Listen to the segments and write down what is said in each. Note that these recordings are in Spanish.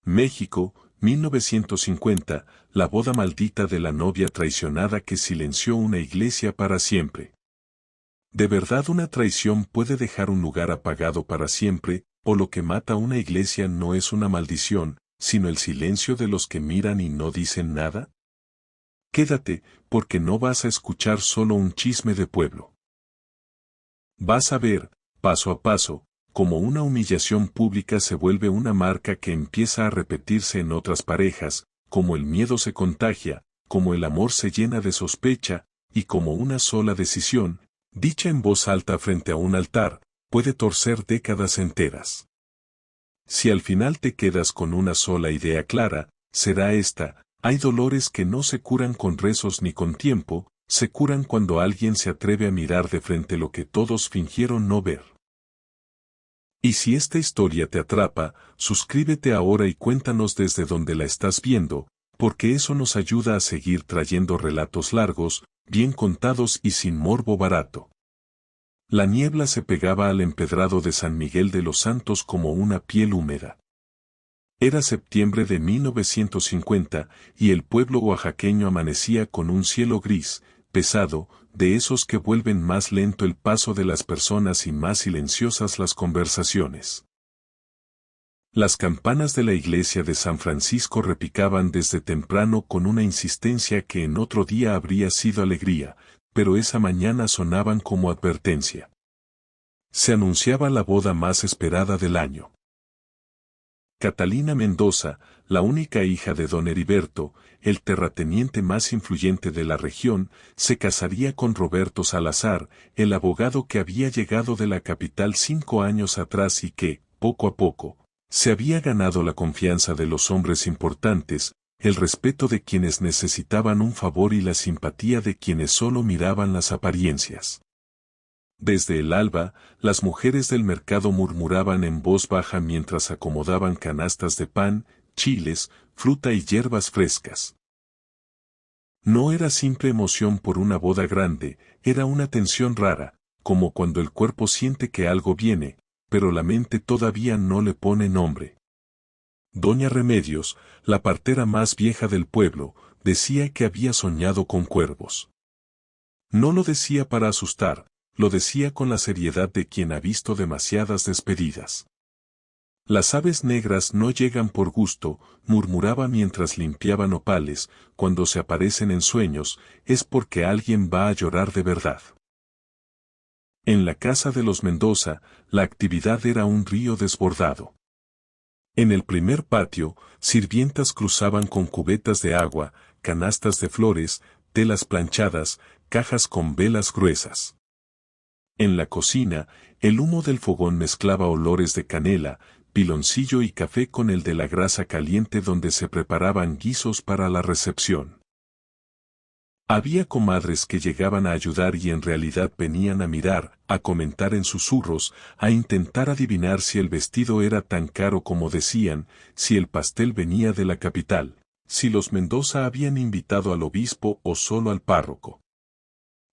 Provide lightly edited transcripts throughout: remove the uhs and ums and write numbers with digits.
México, 1950, la boda maldita de la novia traicionada que silenció una iglesia para siempre. ¿De verdad una traición puede dejar un lugar apagado para siempre, o lo que mata una iglesia no es una maldición, sino el silencio de los que miran y no dicen nada? Quédate, porque no vas a escuchar solo un chisme de pueblo. Vas a ver, paso a paso, cómo una humillación pública se vuelve una marca que empieza a repetirse en otras parejas, cómo el miedo se contagia, cómo el amor se llena de sospecha, y cómo una sola decisión, dicha en voz alta frente a un altar, puede torcer décadas enteras. Si al final te quedas con una sola idea clara, será esta: hay dolores que no se curan con rezos ni con tiempo, se curan cuando alguien se atreve a mirar de frente lo que todos fingieron no ver. Y si esta historia te atrapa, suscríbete ahora y cuéntanos desde dónde la estás viendo, porque eso nos ayuda a seguir trayendo relatos largos, bien contados y sin morbo barato. La niebla se pegaba al empedrado de San Miguel de los Santos como una piel húmeda. Era septiembre de 1950 y el pueblo oaxaqueño amanecía con un cielo gris, pesado, de esos que vuelven más lento el paso de las personas y más silenciosas las conversaciones. Las campanas de la iglesia de San Francisco repicaban desde temprano con una insistencia que en otro día habría sido alegría, pero esa mañana sonaban como advertencia. Se anunciaba la boda más esperada del año. Catalina Mendoza, la única hija de don Heriberto, el terrateniente más influyente de la región, se casaría con Roberto Salazar, el abogado que había llegado de la capital 5 años atrás y que, poco a poco, se había ganado la confianza de los hombres importantes, el respeto de quienes necesitaban un favor y la simpatía de quienes solo miraban las apariencias. Desde el alba, las mujeres del mercado murmuraban en voz baja mientras acomodaban canastas de pan, chiles, fruta y hierbas frescas. No era simple emoción por una boda grande, era una tensión rara, como cuando el cuerpo siente que algo viene, pero la mente todavía no le pone nombre. Doña Remedios, la partera más vieja del pueblo, decía que había soñado con cuervos. No lo decía para asustar, lo decía con la seriedad de quien ha visto demasiadas despedidas. Las aves negras no llegan por gusto, murmuraba mientras limpiaba nopales, cuando se aparecen en sueños, es porque alguien va a llorar de verdad. En la casa de los Mendoza, la actividad era un río desbordado. En el primer patio, sirvientas cruzaban con cubetas de agua, canastas de flores, telas planchadas, cajas con velas gruesas. En la cocina, el humo del fogón mezclaba olores de canela, piloncillo y café con el de la grasa caliente donde se preparaban guisos para la recepción. Había comadres que llegaban a ayudar y en realidad venían a mirar, a comentar en susurros, a intentar adivinar si el vestido era tan caro como decían, si el pastel venía de la capital, si los Mendoza habían invitado al obispo o solo al párroco.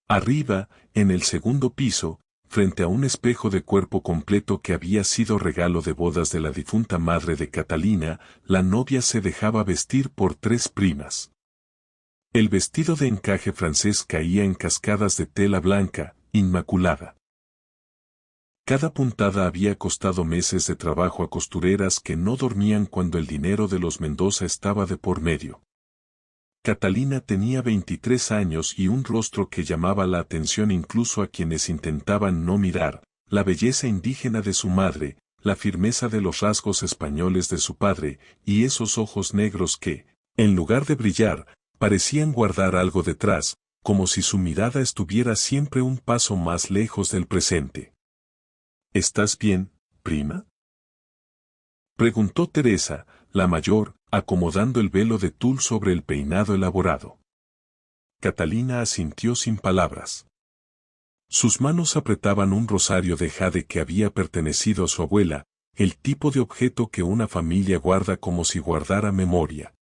Arriba, en el segundo piso, frente a un espejo de cuerpo completo que había sido regalo de bodas de la difunta madre de Catalina, la novia se dejaba vestir por 3 primas. El vestido de encaje francés caía en cascadas de tela blanca, inmaculada. Cada puntada había costado meses de trabajo a costureras que no dormían cuando el dinero de los Mendoza estaba de por medio. Catalina tenía 23 años y un rostro que llamaba la atención incluso a quienes intentaban no mirar, la belleza indígena de su madre, la firmeza de los rasgos españoles de su padre, y esos ojos negros que, en lugar de brillar, parecían guardar algo detrás, como si su mirada estuviera siempre un paso más lejos del presente. ¿Estás bien, prima?, preguntó Teresa, la mayor, acomodando el velo de tul sobre el peinado elaborado. Catalina asintió sin palabras. Sus manos apretaban un rosario de jade que había pertenecido a su abuela, el tipo de objeto que una familia guarda como si guardara memoria.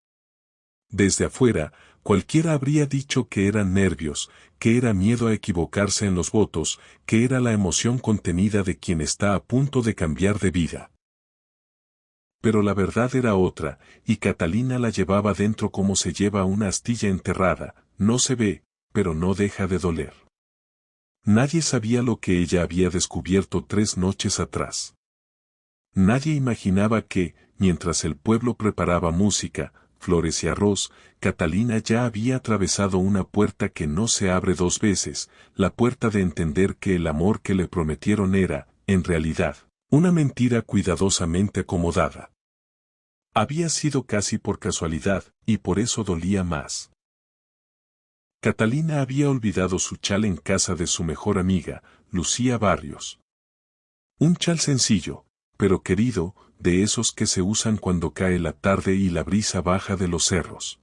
Desde afuera, cualquiera habría dicho que eran nervios, que era miedo a equivocarse en los votos, que era la emoción contenida de quien está a punto de cambiar de vida. Pero la verdad era otra, y Catalina la llevaba dentro como se lleva una astilla enterrada, no se ve, pero no deja de doler. Nadie sabía lo que ella había descubierto 3 noches atrás. Nadie imaginaba que, mientras el pueblo preparaba música, flores y arroz, Catalina ya había atravesado una puerta que no se abre 2 veces, la puerta de entender que el amor que le prometieron era, en realidad, una mentira cuidadosamente acomodada. Había sido casi por casualidad, y por eso dolía más. Catalina había olvidado su chal en casa de su mejor amiga, Lucía Barrios. Un chal sencillo, pero querido, de esos que se usan cuando cae la tarde y la brisa baja de los cerros.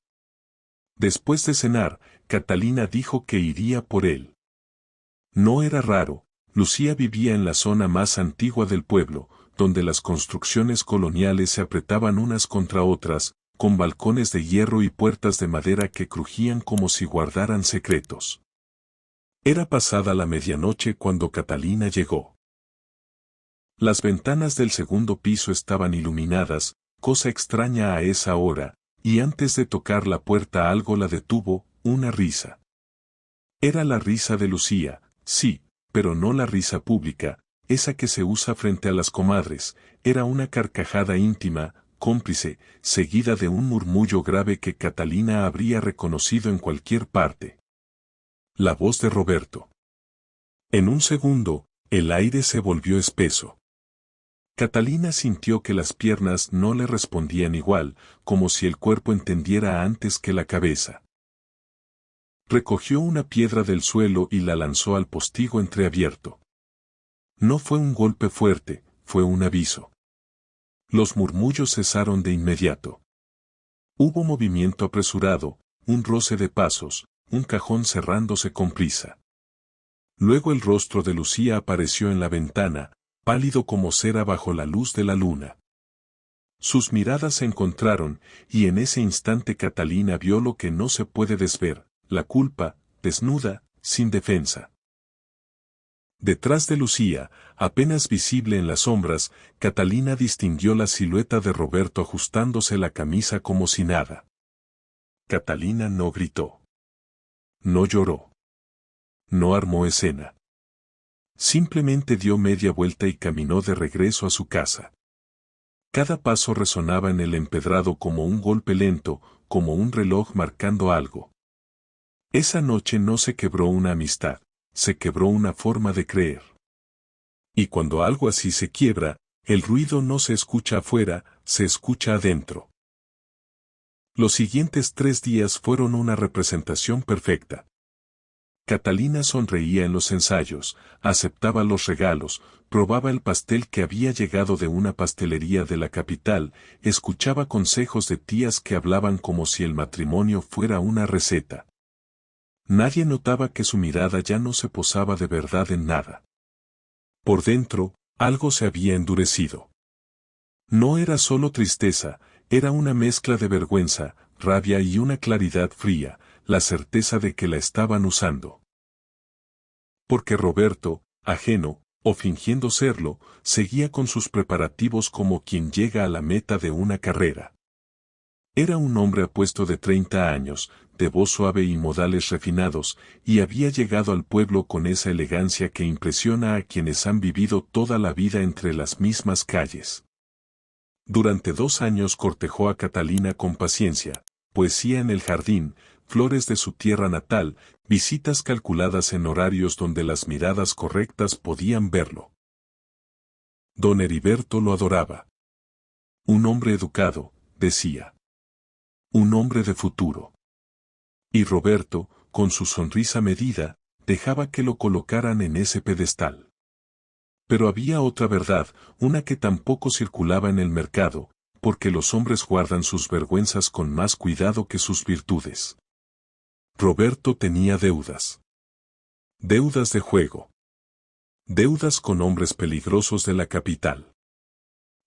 Después de cenar, Catalina dijo que iría por él. No era raro, Lucía vivía en la zona más antigua del pueblo, donde las construcciones coloniales se apretaban unas contra otras, con balcones de hierro y puertas de madera que crujían como si guardaran secretos. Era pasada la medianoche cuando Catalina llegó. Las ventanas del segundo piso estaban iluminadas, cosa extraña a esa hora, y antes de tocar la puerta algo la detuvo, una risa. Era la risa de Lucía, sí, pero no la risa pública, esa que se usa frente a las comadres, era una carcajada íntima, cómplice, seguida de un murmullo grave que Catalina habría reconocido en cualquier parte. La voz de Roberto. En un segundo, el aire se volvió espeso. Catalina sintió que las piernas no le respondían igual, como si el cuerpo entendiera antes que la cabeza. Recogió una piedra del suelo y la lanzó al postigo entreabierto. No fue un golpe fuerte, fue un aviso. Los murmullos cesaron de inmediato. Hubo movimiento apresurado, un roce de pasos, un cajón cerrándose con prisa. Luego el rostro de Lucía apareció en la ventana, pálido como cera bajo la luz de la luna. Sus miradas se encontraron, y en ese instante Catalina vio lo que no se puede desver, la culpa, desnuda, sin defensa. Detrás de Lucía, apenas visible en las sombras, Catalina distinguió la silueta de Roberto ajustándose la camisa como si nada. Catalina no gritó. No lloró. No armó escena. Simplemente dio media vuelta y caminó de regreso a su casa. Cada paso resonaba en el empedrado como un golpe lento, como un reloj marcando algo. Esa noche no se quebró una amistad, se quebró una forma de creer. Y cuando algo así se quiebra, el ruido no se escucha afuera, se escucha adentro. Los siguientes 3 días fueron una representación perfecta. Catalina sonreía en los ensayos, aceptaba los regalos, probaba el pastel que había llegado de una pastelería de la capital, escuchaba consejos de tías que hablaban como si el matrimonio fuera una receta. Nadie notaba que su mirada ya no se posaba de verdad en nada. Por dentro, algo se había endurecido. No era solo tristeza, era una mezcla de vergüenza, rabia y una claridad fría, la certeza de que la estaban usando. Porque Roberto, ajeno, o fingiendo serlo, seguía con sus preparativos como quien llega a la meta de una carrera. Era un hombre apuesto de 30 años, de voz suave y modales refinados, y había llegado al pueblo con esa elegancia que impresiona a quienes han vivido toda la vida entre las mismas calles. Durante 2 años cortejó a Catalina con paciencia, poesía en el jardín, flores de su tierra natal, visitas calculadas en horarios donde las miradas correctas podían verlo. Don Heriberto lo adoraba. Un hombre educado, decía. Un hombre de futuro. Y Roberto, con su sonrisa medida, dejaba que lo colocaran en ese pedestal. Pero había otra verdad, una que tampoco circulaba en el mercado, porque los hombres guardan sus vergüenzas con más cuidado que sus virtudes. Roberto tenía deudas. Deudas de juego. Deudas con hombres peligrosos de la capital.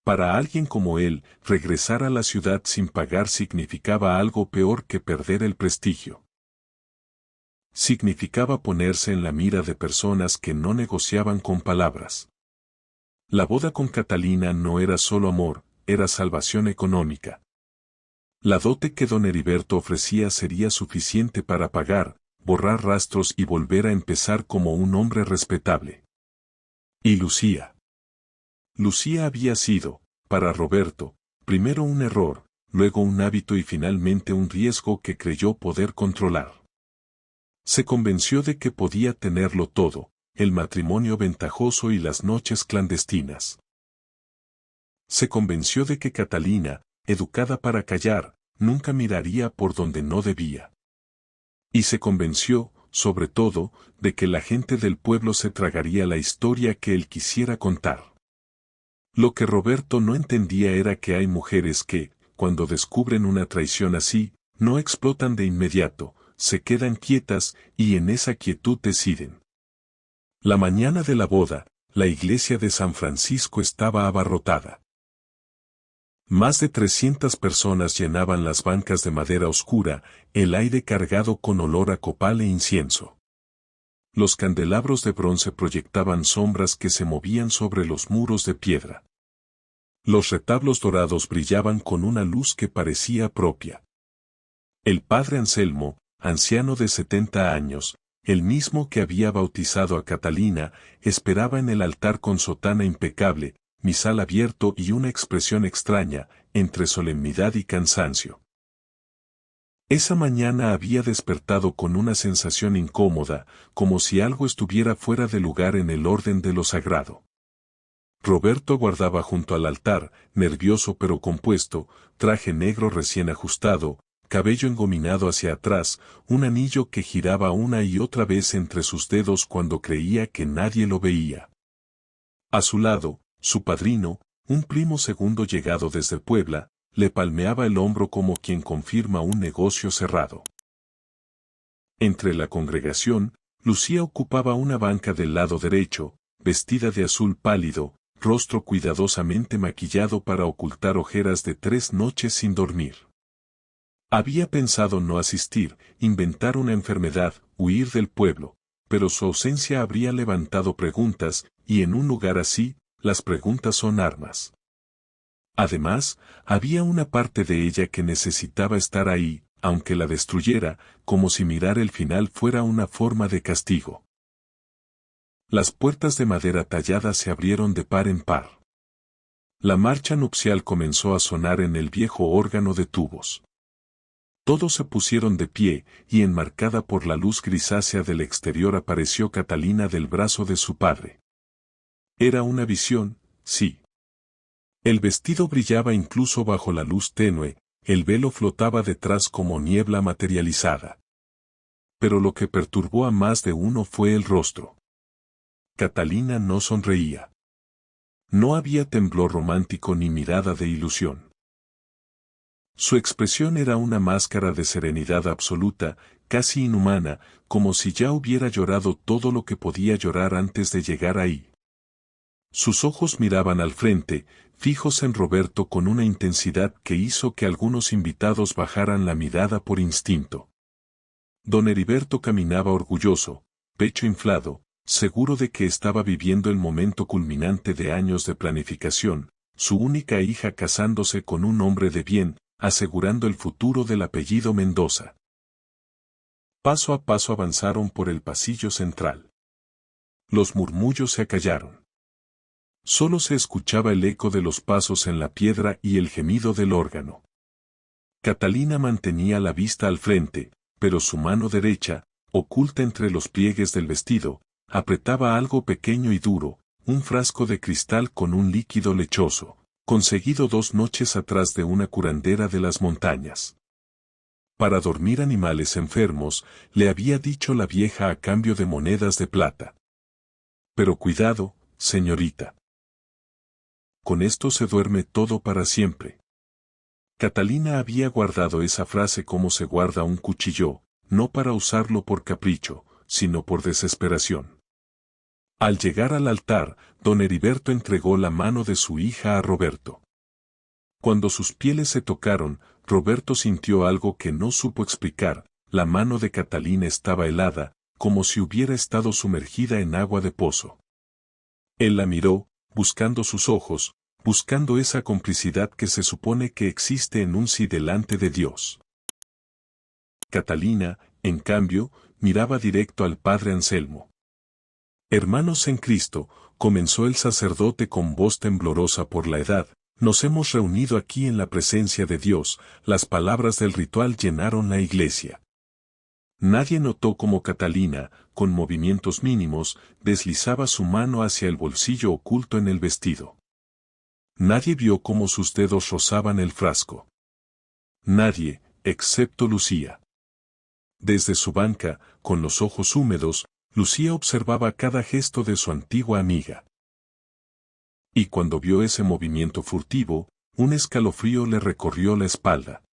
Para alguien como él, regresar a la ciudad sin pagar significaba algo peor que perder el prestigio. Significaba ponerse en la mira de personas que no negociaban con palabras. La boda con Catalina no era solo amor, era salvación económica. La dote que don Heriberto ofrecía sería suficiente para pagar, borrar rastros y volver a empezar como un hombre respetable. ¿Y Lucía? Lucía había sido, para Roberto, primero un error, luego un hábito y finalmente un riesgo que creyó poder controlar. Se convenció de que podía tenerlo todo, el matrimonio ventajoso y las noches clandestinas. Se convenció de que Catalina, educada para callar, nunca miraría por donde no debía. Y se convenció, sobre todo, de que la gente del pueblo se tragaría la historia que él quisiera contar. Lo que Roberto no entendía era que hay mujeres que, cuando descubren una traición así, no explotan de inmediato, se quedan quietas y en esa quietud deciden. La mañana de la boda, la iglesia de San Francisco estaba abarrotada. Más de 300 personas llenaban las bancas de madera oscura, el aire cargado con olor a copal e incienso. Los candelabros de bronce proyectaban sombras que se movían sobre los muros de piedra. Los retablos dorados brillaban con una luz que parecía propia. El padre Anselmo, anciano de 70 años, el mismo que había bautizado a Catalina, esperaba en el altar con sotana impecable, misal abierto y una expresión extraña, entre solemnidad y cansancio. Esa mañana había despertado con una sensación incómoda, como si algo estuviera fuera de lugar en el orden de lo sagrado. Roberto guardaba junto al altar, nervioso pero compuesto, traje negro recién ajustado, cabello engominado hacia atrás, un anillo que giraba una y otra vez entre sus dedos cuando creía que nadie lo veía. A su lado, su padrino, un primo segundo llegado desde Puebla, le palmeaba el hombro como quien confirma un negocio cerrado. Entre la congregación, Lucía ocupaba una banca del lado derecho, vestida de azul pálido, rostro cuidadosamente maquillado para ocultar ojeras de 3 noches sin dormir. Había pensado no asistir, inventar una enfermedad, huir del pueblo, pero su ausencia habría levantado preguntas, y en un lugar así, las preguntas son armas. Además, había una parte de ella que necesitaba estar ahí, aunque la destruyera, como si mirar el final fuera una forma de castigo. Las puertas de madera tallada se abrieron de par en par. La marcha nupcial comenzó a sonar en el viejo órgano de tubos. Todos se pusieron de pie, y enmarcada por la luz grisácea del exterior apareció Catalina del brazo de su padre. Era una visión, sí. El vestido brillaba incluso bajo la luz tenue, el velo flotaba detrás como niebla materializada. Pero lo que perturbó a más de uno fue el rostro. Catalina no sonreía. No había temblor romántico ni mirada de ilusión. Su expresión era una máscara de serenidad absoluta, casi inhumana, como si ya hubiera llorado todo lo que podía llorar antes de llegar ahí. Sus ojos miraban al frente, fijos en Roberto con una intensidad que hizo que algunos invitados bajaran la mirada por instinto. Don Heriberto caminaba orgulloso, pecho inflado, seguro de que estaba viviendo el momento culminante de años de planificación, su única hija casándose con un hombre de bien, asegurando el futuro del apellido Mendoza. Paso a paso avanzaron por el pasillo central. Los murmullos se acallaron. Solo se escuchaba el eco de los pasos en la piedra y el gemido del órgano. Catalina mantenía la vista al frente, pero su mano derecha, oculta entre los pliegues del vestido, apretaba algo pequeño y duro, un frasco de cristal con un líquido lechoso, conseguido 2 noches atrás de una curandera de las montañas. Para dormir animales enfermos, le había dicho la vieja a cambio de monedas de plata. Pero cuidado, señorita. Con esto se duerme todo para siempre. Catalina había guardado esa frase como se guarda un cuchillo, no para usarlo por capricho, sino por desesperación. Al llegar al altar, don Heriberto entregó la mano de su hija a Roberto. Cuando sus pieles se tocaron, Roberto sintió algo que no supo explicar, la mano de Catalina estaba helada, como si hubiera estado sumergida en agua de pozo. Él la miró, buscando sus ojos, buscando esa complicidad que se supone que existe en un sí delante de Dios. Catalina, en cambio, miraba directo al padre Anselmo. Hermanos en Cristo, comenzó el sacerdote con voz temblorosa por la edad, nos hemos reunido aquí en la presencia de Dios, las palabras del ritual llenaron la iglesia. Nadie notó cómo Catalina, con movimientos mínimos, deslizaba su mano hacia el bolsillo oculto en el vestido. Nadie vio cómo sus dedos rozaban el frasco. Nadie, excepto Lucía. Desde su banca, con los ojos húmedos, Lucía observaba cada gesto de su antigua amiga. Y cuando vio ese movimiento furtivo, un escalofrío le recorrió la espalda.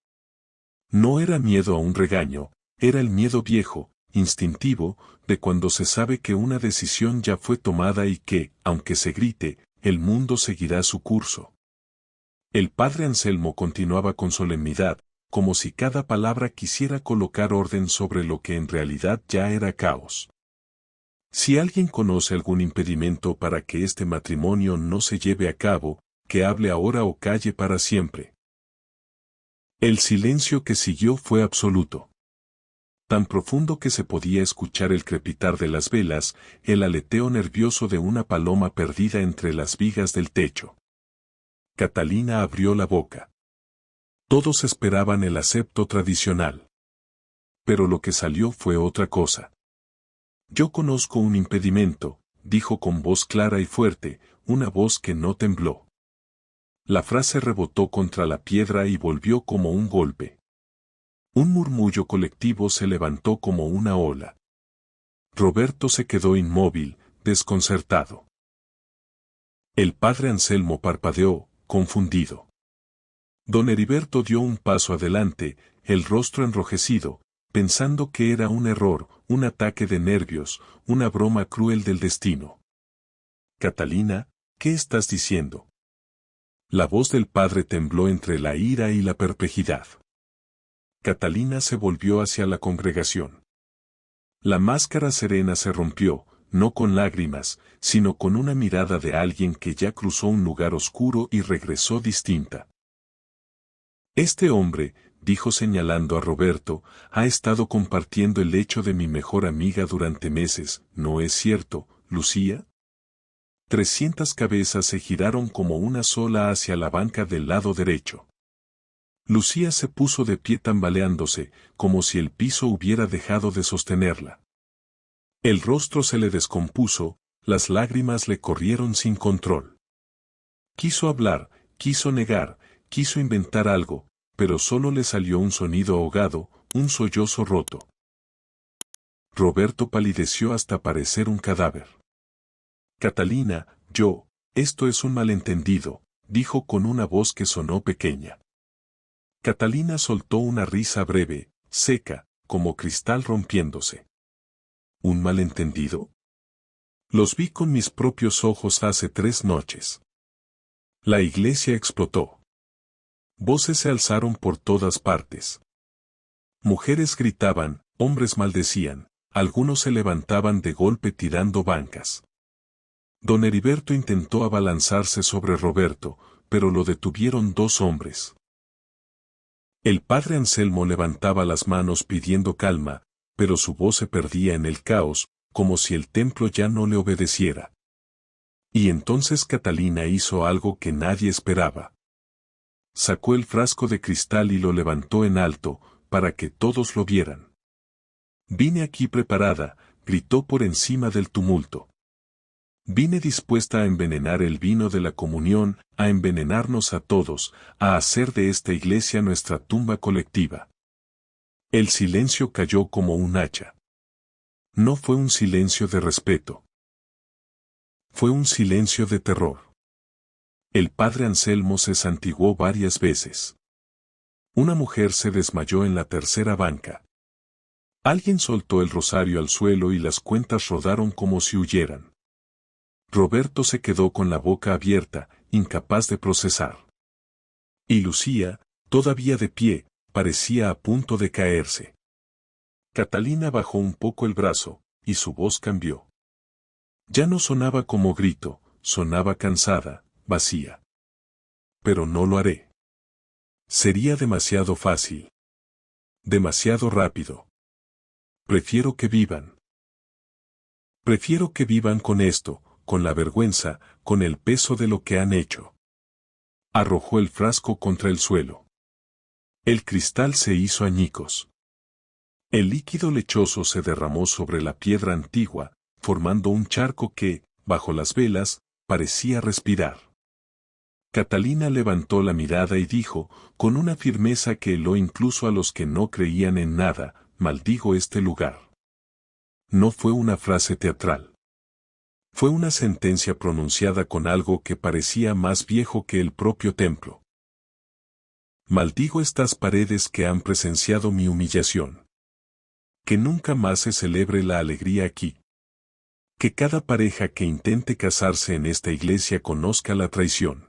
No era miedo a un regaño, era el miedo viejo, instintivo, de cuando se sabe que una decisión ya fue tomada y que, aunque se grite, el mundo seguirá su curso. El padre Anselmo continuaba con solemnidad, como si cada palabra quisiera colocar orden sobre lo que en realidad ya era caos. Si alguien conoce algún impedimento para que este matrimonio no se lleve a cabo, que hable ahora o calle para siempre. El silencio que siguió fue absoluto. Tan profundo que se podía escuchar el crepitar de las velas, el aleteo nervioso de una paloma perdida entre las vigas del techo. Catalina abrió la boca. Todos esperaban el acepto tradicional. Pero lo que salió fue otra cosa. Yo conozco un impedimento, dijo con voz clara y fuerte, una voz que no tembló. La frase rebotó contra la piedra y volvió como un golpe. Un murmullo colectivo se levantó como una ola. Roberto se quedó inmóvil, desconcertado. El padre Anselmo parpadeó, confundido. Don Heriberto dio un paso adelante, el rostro enrojecido, pensando que era un error, un ataque de nervios, una broma cruel del destino. Catalina, ¿qué estás diciendo? La voz del padre tembló entre la ira y la perplejidad. Catalina se volvió hacia la congregación. La máscara serena se rompió, no con lágrimas, sino con una mirada de alguien que ya cruzó un lugar oscuro y regresó distinta. Este hombre, dijo señalando a Roberto, ha estado compartiendo el lecho de mi mejor amiga durante meses, ¿no es cierto, Lucía? 300 cabezas se giraron como una sola hacia la banca del lado derecho. Lucía se puso de pie tambaleándose, como si el piso hubiera dejado de sostenerla. El rostro se le descompuso, las lágrimas le corrieron sin control. Quiso hablar, quiso negar, quiso inventar algo, pero solo le salió un sonido ahogado, un sollozo roto. Roberto palideció hasta parecer un cadáver. Catalina, esto es un malentendido, dijo con una voz que sonó pequeña. Catalina soltó una risa breve, seca, como cristal rompiéndose. ¿Un malentendido? Los vi con mis propios ojos hace 3 noches. La iglesia explotó. Voces se alzaron por todas partes. Mujeres gritaban, hombres maldecían, algunos se levantaban de golpe tirando bancas. Don Heriberto intentó abalanzarse sobre Roberto, pero lo detuvieron 2 hombres. El padre Anselmo levantaba las manos pidiendo calma, pero su voz se perdía en el caos, como si el templo ya no le obedeciera. Y entonces Catalina hizo algo que nadie esperaba. Sacó el frasco de cristal y lo levantó en alto, para que todos lo vieran. Vine aquí preparada, gritó por encima del tumulto. Vine dispuesta a envenenar el vino de la comunión, a envenenarnos a todos, a hacer de esta iglesia nuestra tumba colectiva. El silencio cayó como un hacha. No fue un silencio de respeto. Fue un silencio de terror. El padre Anselmo se santiguó varias veces. Una mujer se desmayó en la tercera banca. Alguien soltó el rosario al suelo y las cuentas rodaron como si huyeran. Roberto se quedó con la boca abierta, incapaz de procesar. Y Lucía, todavía de pie, parecía a punto de caerse. Catalina bajó un poco el brazo, y su voz cambió. Ya no sonaba como grito, sonaba cansada, vacía. pero no lo haré. Sería demasiado fácil. Demasiado rápido. Prefiero que vivan. Prefiero que vivan con esto, con la vergüenza, con el peso de lo que han hecho. Arrojó el frasco contra el suelo. El cristal se hizo añicos. El líquido lechoso se derramó sobre la piedra antigua, formando un charco que, bajo las velas, parecía respirar. Catalina levantó la mirada y dijo, con una firmeza que heló incluso a los que no creían en nada, maldigo este lugar. No fue una frase teatral. Fue una sentencia pronunciada con algo que parecía más viejo que el propio templo. Maldigo estas paredes que han presenciado mi humillación. Que nunca más se celebre la alegría aquí. Que cada pareja que intente casarse en esta iglesia conozca la traición.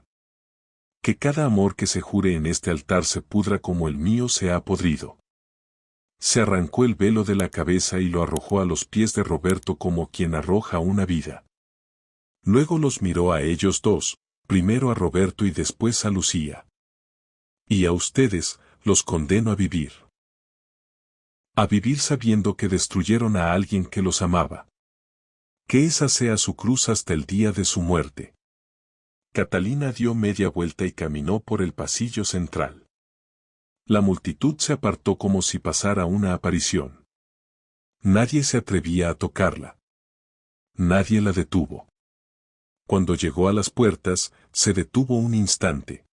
Que cada amor que se jure en este altar se pudra como el mío se ha podrido. Se arrancó el velo de la cabeza y lo arrojó a los pies de Roberto como quien arroja una vida. Luego los miró a ellos dos, primero a Roberto y después a Lucía. Y a ustedes, los condeno a vivir. A vivir sabiendo que destruyeron a alguien que los amaba. Que esa sea su cruz hasta el día de su muerte. Catalina dio media vuelta y caminó por el pasillo central. La multitud se apartó como si pasara una aparición. Nadie se atrevía a tocarla. Nadie la detuvo. Cuando llegó a las puertas, se detuvo un instante.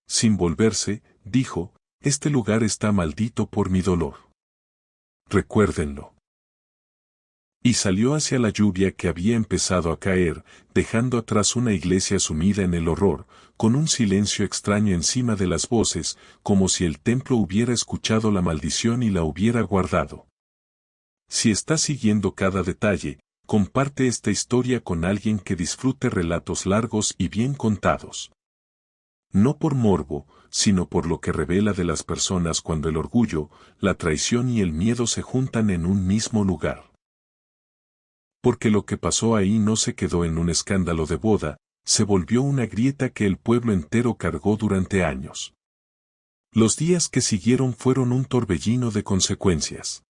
Sin volverse, dijo, este lugar está maldito por mi dolor. Recuérdenlo. Y salió hacia la lluvia que había empezado a caer, dejando atrás una iglesia sumida en el horror, con un silencio extraño encima de las voces, como si el templo hubiera escuchado la maldición y la hubiera guardado. Si estás siguiendo cada detalle, comparte esta historia con alguien que disfrute relatos largos y bien contados. No por morbo, sino por lo que revela de las personas cuando el orgullo, la traición y el miedo se juntan en un mismo lugar. Porque lo que pasó ahí no se quedó en un escándalo de boda, se volvió una grieta que el pueblo entero cargó durante años. Los días que siguieron fueron un torbellino de consecuencias.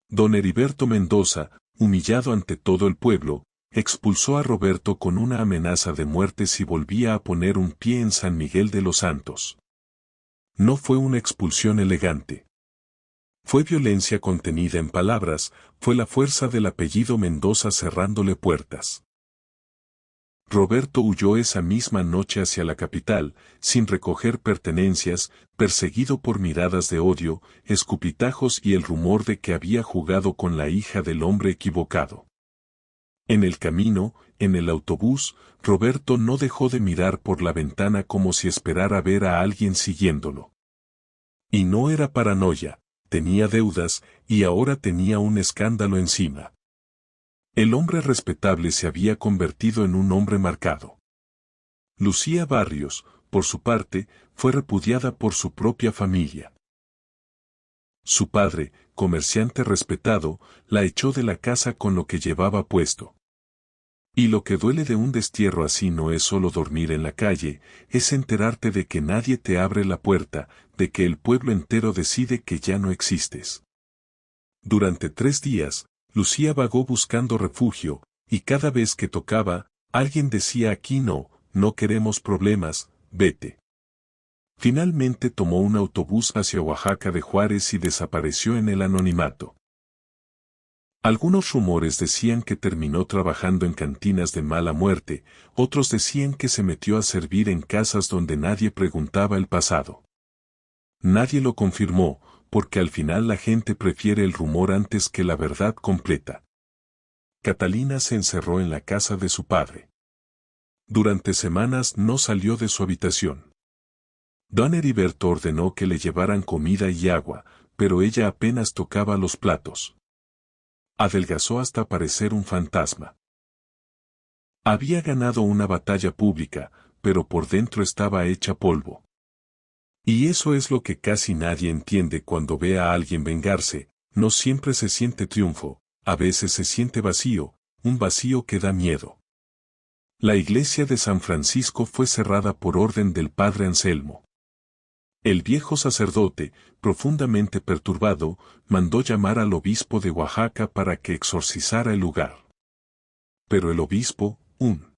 Don Heriberto Mendoza, humillado ante todo el pueblo, expulsó a Roberto con una amenaza de muerte si volvía a poner un pie en San Miguel de los Santos. No fue una expulsión elegante. Fue violencia contenida en palabras, fue la fuerza del apellido Mendoza cerrándole puertas. Roberto huyó esa misma noche hacia la capital, sin recoger pertenencias, perseguido por miradas de odio, escupitajos y el rumor de que había jugado con la hija del hombre equivocado. En el camino, en el autobús, Roberto no dejó de mirar por la ventana como si esperara ver a alguien siguiéndolo. Y no era paranoia, tenía deudas, y ahora tenía un escándalo encima. El hombre respetable se había convertido en un hombre marcado. Lucía Barrios, por su parte, fue repudiada por su propia familia. Su padre, comerciante respetado, la echó de la casa con lo que llevaba puesto. Y lo que duele de un destierro así no es solo dormir en la calle, es enterarte de que nadie te abre la puerta, de que el pueblo entero decide que ya no existes. Durante 3 días, Lucía vagó buscando refugio, y cada vez que tocaba, alguien decía aquí no queremos problemas, vete. Finalmente tomó un autobús hacia Oaxaca de Juárez y desapareció en el anonimato. Algunos rumores decían que terminó trabajando en cantinas de mala muerte, otros decían que se metió a servir en casas donde nadie preguntaba el pasado. Nadie lo confirmó, porque al final la gente prefiere el rumor antes que la verdad completa. Catalina se encerró en la casa de su padre. Durante semanas no salió de su habitación. Don Heriberto ordenó que le llevaran comida y agua, pero ella apenas tocaba los platos. Adelgazó hasta parecer un fantasma. Había ganado una batalla pública, pero por dentro estaba hecha polvo. Y eso es lo que casi nadie entiende cuando ve a alguien vengarse, no siempre se siente triunfo, a veces se siente vacío, un vacío que da miedo. La iglesia de San Francisco fue cerrada por orden del padre Anselmo. El viejo sacerdote, profundamente perturbado, mandó llamar al obispo de Oaxaca para que exorcizara el lugar. Pero el obispo, un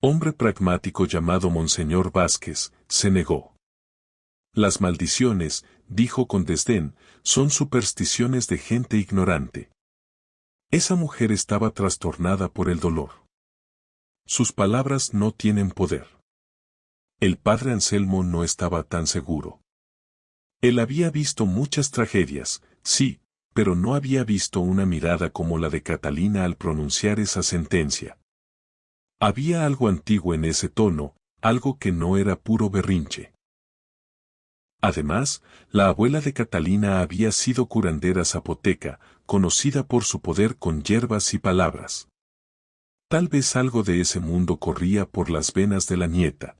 hombre pragmático llamado Monseñor Vázquez, se negó. Las maldiciones, dijo con desdén, son supersticiones de gente ignorante. Esa mujer estaba trastornada por el dolor. Sus palabras no tienen poder. El padre Anselmo no estaba tan seguro. Él había visto muchas tragedias, sí, pero no había visto una mirada como la de Catalina al pronunciar esa sentencia. Había algo antiguo en ese tono, algo que no era puro berrinche. Además, la abuela de Catalina había sido curandera zapoteca, conocida por su poder con hierbas y palabras. Tal vez algo de ese mundo corría por las venas de la nieta.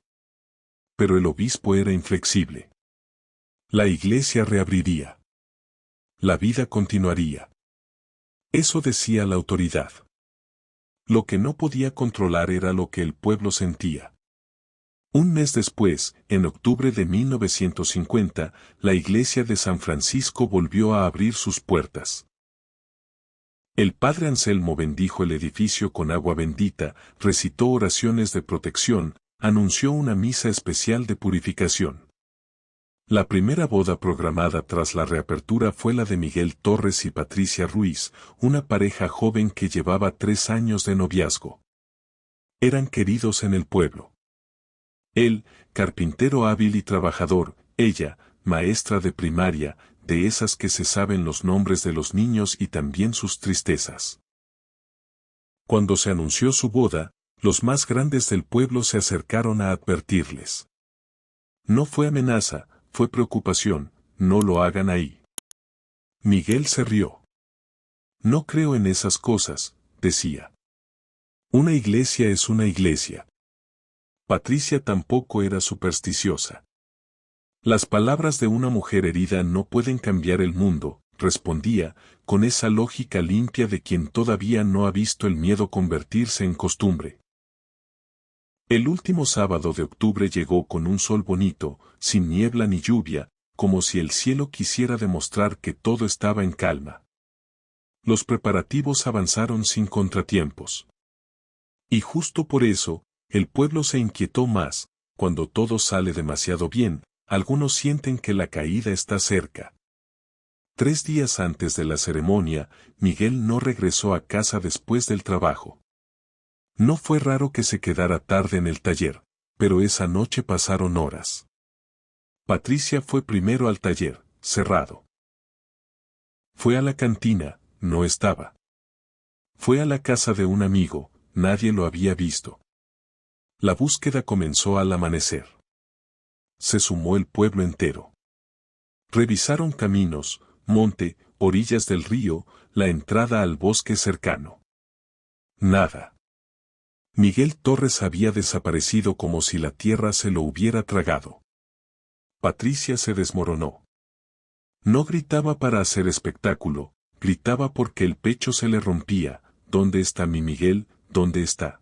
Pero el obispo era inflexible. La iglesia reabriría. La vida continuaría. Eso decía la autoridad. Lo que no podía controlar era lo que el pueblo sentía. Un mes después, en octubre de 1950, la iglesia de San Francisco volvió a abrir sus puertas. El padre Anselmo bendijo el edificio con agua bendita, recitó oraciones de protección, anunció una misa especial de purificación. La primera boda programada tras la reapertura fue la de Miguel Torres y Patricia Ruiz, una pareja joven que llevaba 3 años de noviazgo. Eran queridos en el pueblo. Él, carpintero hábil y trabajador, ella, maestra de primaria, de esas que se saben los nombres de los niños y también sus tristezas. Cuando se anunció su boda, los más grandes del pueblo se acercaron a advertirles. No fue amenaza, fue preocupación, no lo hagan ahí. Miguel se rió. No creo en esas cosas, decía. Una iglesia es una iglesia. Patricia tampoco era supersticiosa. Las palabras de una mujer herida no pueden cambiar el mundo, respondía, con esa lógica limpia de quien todavía no ha visto el miedo convertirse en costumbre. El último sábado de octubre llegó con un sol bonito, sin niebla ni lluvia, como si el cielo quisiera demostrar que todo estaba en calma. Los preparativos avanzaron sin contratiempos. Y justo por eso, el pueblo se inquietó más. Cuando todo sale demasiado bien, algunos sienten que la caída está cerca. 3 días antes de la ceremonia, Miguel no regresó a casa después del trabajo. No fue raro que se quedara tarde en el taller, pero esa noche pasaron horas. Patricia fue primero al taller, cerrado. Fue a la cantina, no estaba. Fue a la casa de un amigo, nadie lo había visto. La búsqueda comenzó al amanecer. Se sumó el pueblo entero. Revisaron caminos, monte, orillas del río, la entrada al bosque cercano. Nada. Miguel Torres había desaparecido como si la tierra se lo hubiera tragado. Patricia se desmoronó. No gritaba para hacer espectáculo, gritaba porque el pecho se le rompía. ¿Dónde está mi Miguel? ¿Dónde está?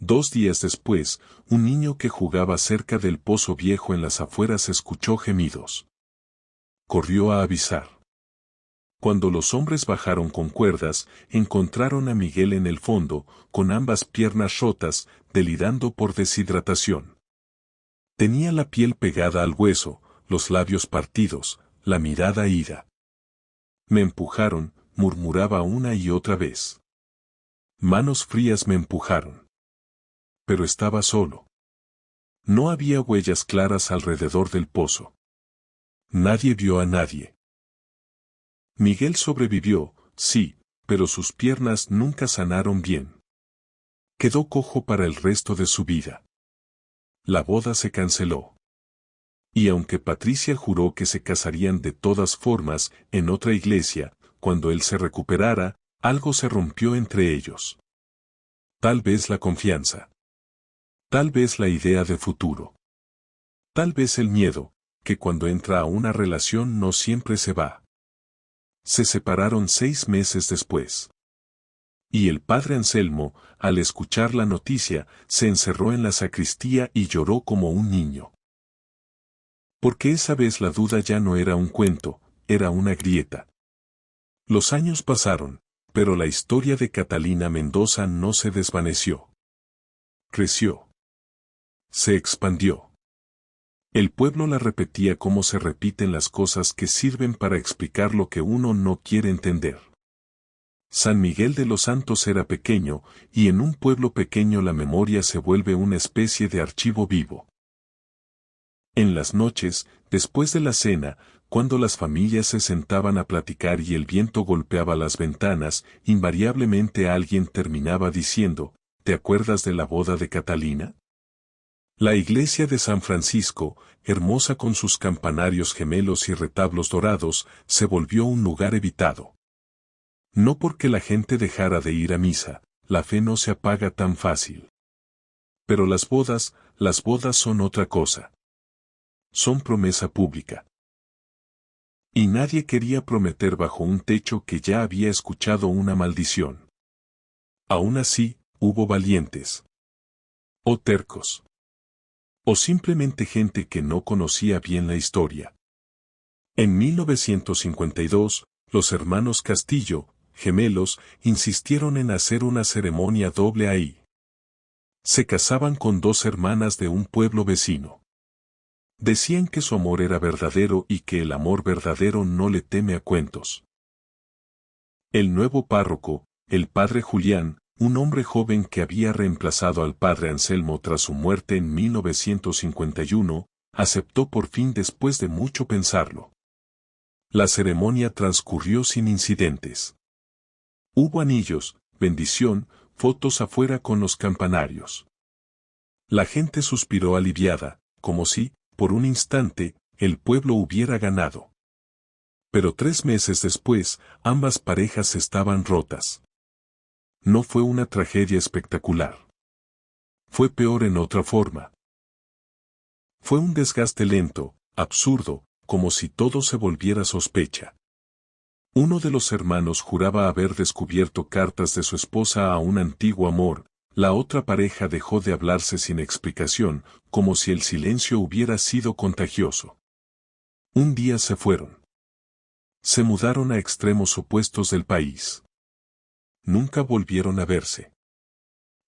2 días después, un niño que jugaba cerca del pozo viejo en las afueras escuchó gemidos. Corrió a avisar. Cuando los hombres bajaron con cuerdas, encontraron a Miguel en el fondo, con ambas piernas rotas, delirando por deshidratación. Tenía la piel pegada al hueso, los labios partidos, la mirada ida. Me empujaron, murmuraba una y otra vez. Manos frías me empujaron. Pero estaba solo. No había huellas claras alrededor del pozo. Nadie vio a nadie. Miguel sobrevivió, sí, pero sus piernas nunca sanaron bien. Quedó cojo para el resto de su vida. La boda se canceló. Y aunque Patricia juró que se casarían de todas formas en otra iglesia, cuando él se recuperara, algo se rompió entre ellos. Tal vez la confianza. Tal vez la idea de futuro. Tal vez el miedo, que cuando entra a una relación no siempre se va. Se separaron 6 meses después. Y el padre Anselmo, al escuchar la noticia, se encerró en la sacristía y lloró como un niño. Porque esa vez la duda ya no era un cuento, era una grieta. Los años pasaron, pero la historia de Catalina Mendoza no se desvaneció. Creció. Se expandió. El pueblo la repetía como se repiten las cosas que sirven para explicar lo que uno no quiere entender. San Miguel de los Santos era pequeño, y en un pueblo pequeño la memoria se vuelve una especie de archivo vivo. En las noches, después de la cena, cuando las familias se sentaban a platicar y el viento golpeaba las ventanas, invariablemente alguien terminaba diciendo, ¿te acuerdas de la boda de Catalina? La iglesia de San Francisco, hermosa con sus campanarios gemelos y retablos dorados, se volvió un lugar evitado. No porque la gente dejara de ir a misa, la fe no se apaga tan fácil. Pero las bodas son otra cosa. Son promesa pública. Y nadie quería prometer bajo un techo que ya había escuchado una maldición. Aún así, hubo valientes. O tercos. O simplemente gente que no conocía bien la historia. En 1952, los hermanos Castillo, gemelos, insistieron en hacer una ceremonia doble ahí. Se casaban con dos hermanas de un pueblo vecino. Decían que su amor era verdadero y que el amor verdadero no le teme a cuentos. El nuevo párroco, el padre Julián, un hombre joven que había reemplazado al padre Anselmo tras su muerte en 1951, aceptó por fin después de mucho pensarlo. La ceremonia transcurrió sin incidentes. Hubo anillos, bendición, fotos afuera con los campanarios. La gente suspiró aliviada, como si, por un instante, el pueblo hubiera ganado. Pero 3 meses después, ambas parejas estaban rotas. No fue una tragedia espectacular. Fue peor en otra forma. Fue un desgaste lento, absurdo, como si todo se volviera sospecha. Uno de los hermanos juraba haber descubierto cartas de su esposa a un antiguo amor, la otra pareja dejó de hablarse sin explicación, como si el silencio hubiera sido contagioso. Un día se fueron. Se mudaron a extremos opuestos del país. Nunca volvieron a verse.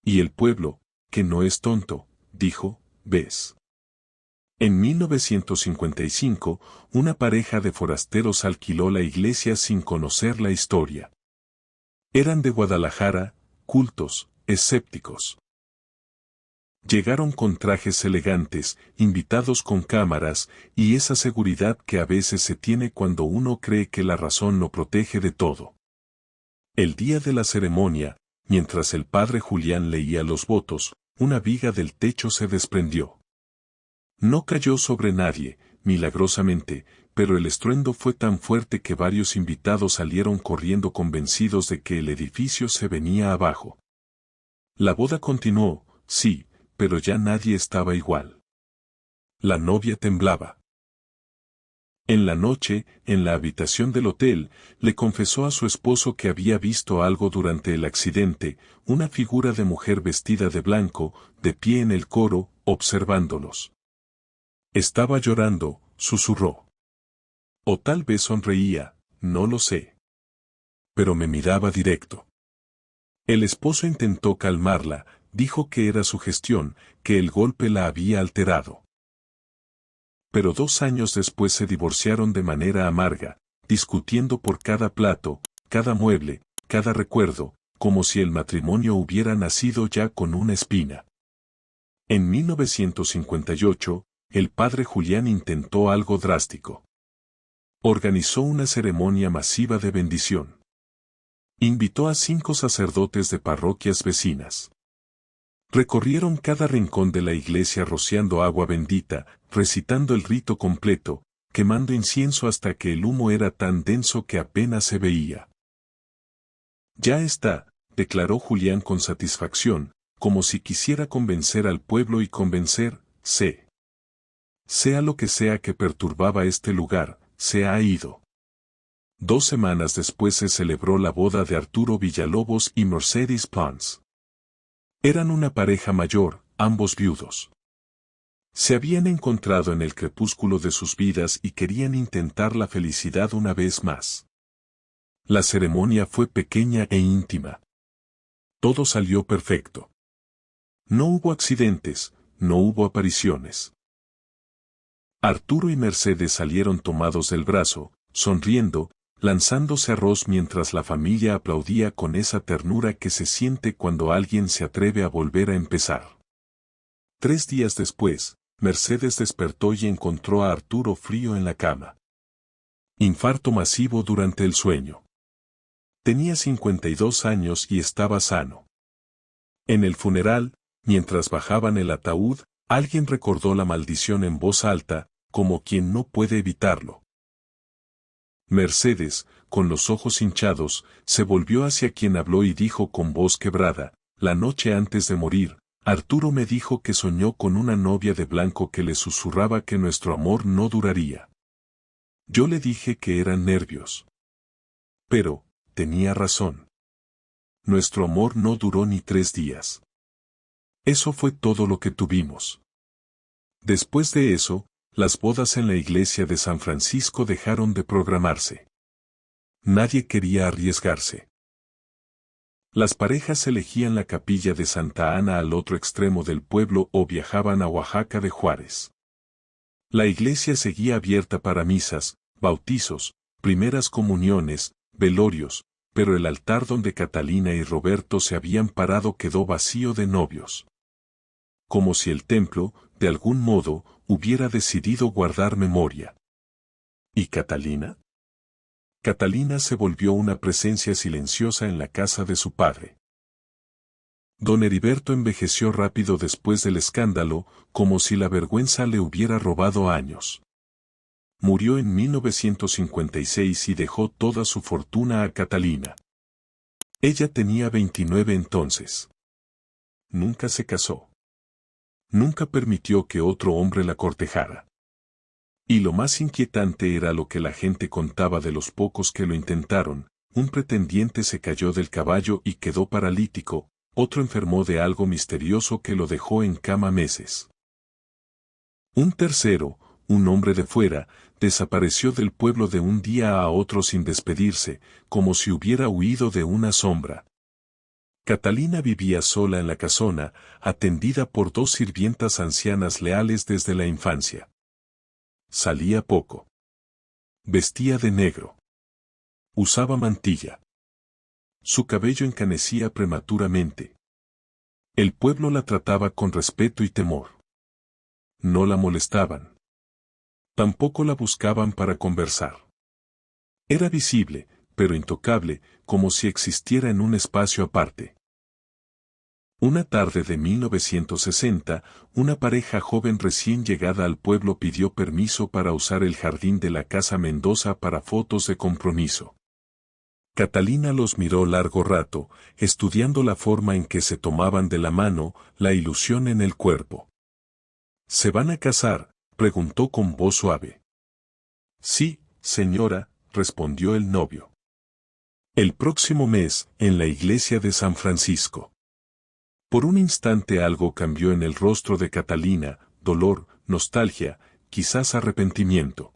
Y el pueblo, que no es tonto, dijo, ¿ves? En 1955, una pareja de forasteros alquiló la iglesia sin conocer la historia. Eran de Guadalajara, cultos, escépticos. Llegaron con trajes elegantes, invitados con cámaras, y esa seguridad que a veces se tiene cuando uno cree que la razón lo protege de todo. El día de la ceremonia, mientras el padre Julián leía los votos, una viga del techo se desprendió. No cayó sobre nadie, milagrosamente, pero el estruendo fue tan fuerte que varios invitados salieron corriendo convencidos de que el edificio se venía abajo. La boda continuó, sí, pero ya nadie estaba igual. La novia temblaba. En la noche, en la habitación del hotel, le confesó a su esposo que había visto algo durante el accidente, una figura de mujer vestida de blanco, de pie en el coro, observándolos. Estaba llorando, susurró. O tal vez sonreía, no lo sé. Pero me miraba directo. El esposo intentó calmarla, dijo que era su gestión, que el golpe la había alterado. Pero 2 años después se divorciaron de manera amarga, discutiendo por cada plato, cada mueble, cada recuerdo, como si el matrimonio hubiera nacido ya con una espina. En 1958, el padre Julián intentó algo drástico. Organizó una ceremonia masiva de bendición. Invitó a 5 sacerdotes de parroquias vecinas. Recorrieron cada rincón de la iglesia rociando agua bendita, recitando el rito completo, quemando incienso hasta que el humo era tan denso que apenas se veía. Ya está, declaró Julián con satisfacción, como si quisiera convencer al pueblo y convencerse. Sea lo que sea que perturbaba este lugar, se ha ido. 2 semanas después se celebró la boda de Arturo Villalobos y Mercedes Pons. Eran una pareja mayor, ambos viudos. Se habían encontrado en el crepúsculo de sus vidas y querían intentar la felicidad una vez más. La ceremonia fue pequeña e íntima. Todo salió perfecto. No hubo accidentes, no hubo apariciones. Arturo y Mercedes salieron tomados del brazo, sonriendo, lanzándose arroz mientras la familia aplaudía con esa ternura que se siente cuando alguien se atreve a volver a empezar. 3 días después, Mercedes despertó y encontró a Arturo frío en la cama. Infarto masivo durante el sueño. Tenía 52 años y estaba sano. En el funeral, mientras bajaban el ataúd, alguien recordó la maldición en voz alta, como quien no puede evitarlo. Mercedes, con los ojos hinchados, se volvió hacia quien habló y dijo con voz quebrada: la noche antes de morir, Arturo me dijo que soñó con una novia de blanco que le susurraba que nuestro amor no duraría. Yo le dije que eran nervios. Pero, tenía razón. Nuestro amor no duró ni 3 días. Eso fue todo lo que tuvimos. Después de eso, las bodas en la iglesia de San Francisco dejaron de programarse. Nadie quería arriesgarse. Las parejas elegían la capilla de Santa Ana al otro extremo del pueblo o viajaban a Oaxaca de Juárez. La iglesia seguía abierta para misas, bautizos, primeras comuniones, velorios, pero el altar donde Catalina y Roberto se habían parado quedó vacío de novios. Como si el templo, de algún modo, hubiera decidido guardar memoria. ¿Y Catalina? Catalina se volvió una presencia silenciosa en la casa de su padre. Don Heriberto envejeció rápido después del escándalo, como si la vergüenza le hubiera robado años. Murió en 1956 y dejó toda su fortuna a Catalina. Ella tenía 29 entonces. Nunca se casó. Nunca permitió que otro hombre la cortejara. Y lo más inquietante era lo que la gente contaba de los pocos que lo intentaron: un pretendiente se cayó del caballo y quedó paralítico, otro enfermó de algo misterioso que lo dejó en cama meses. Un tercero, un hombre de fuera, desapareció del pueblo de un día a otro sin despedirse, como si hubiera huido de una sombra. Catalina vivía sola en la casona, atendida por 2 sirvientas ancianas leales desde la infancia. Salía poco. Vestía de negro. Usaba mantilla. Su cabello encanecía prematuramente. El pueblo la trataba con respeto y temor. No la molestaban. Tampoco la buscaban para conversar. Era visible, pero intocable, como si existiera en un espacio aparte. Una tarde de 1960, una pareja joven recién llegada al pueblo pidió permiso para usar el jardín de la Casa Mendoza para fotos de compromiso. Catalina los miró largo rato, estudiando la forma en que se tomaban de la mano, la ilusión en el cuerpo. ¿Se van a casar?, preguntó con voz suave. Sí, señora, respondió el novio. El próximo mes, en la iglesia de San Francisco. Por un instante algo cambió en el rostro de Catalina: dolor, nostalgia, quizás arrepentimiento.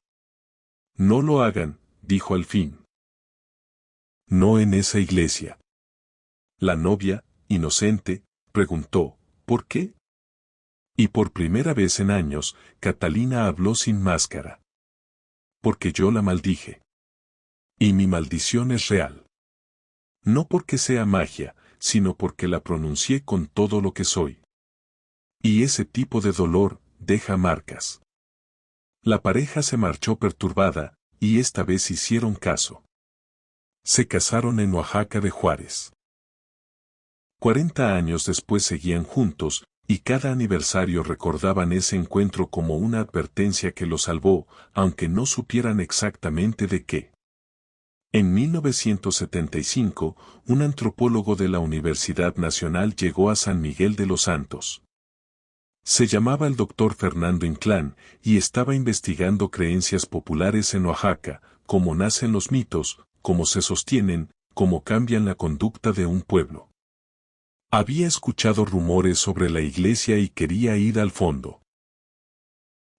No lo hagan, dijo al fin. No en esa iglesia. La novia, inocente, preguntó: ¿por qué? Y por primera vez en años, Catalina habló sin máscara. Porque yo la maldije. Y mi maldición es real. No porque sea magia, sino porque la pronuncié con todo lo que soy. Y ese tipo de dolor deja marcas. La pareja se marchó perturbada, y esta vez hicieron caso. Se casaron en Oaxaca de Juárez. 40 años después seguían juntos, y cada aniversario recordaban ese encuentro como una advertencia que los salvó, aunque no supieran exactamente de qué. En 1975, un antropólogo de la Universidad Nacional llegó a San Miguel de los Santos. Se llamaba el Dr. Fernando Inclán, y estaba investigando creencias populares en Oaxaca, cómo nacen los mitos, cómo se sostienen, cómo cambian la conducta de un pueblo. Había escuchado rumores sobre la iglesia y quería ir al fondo.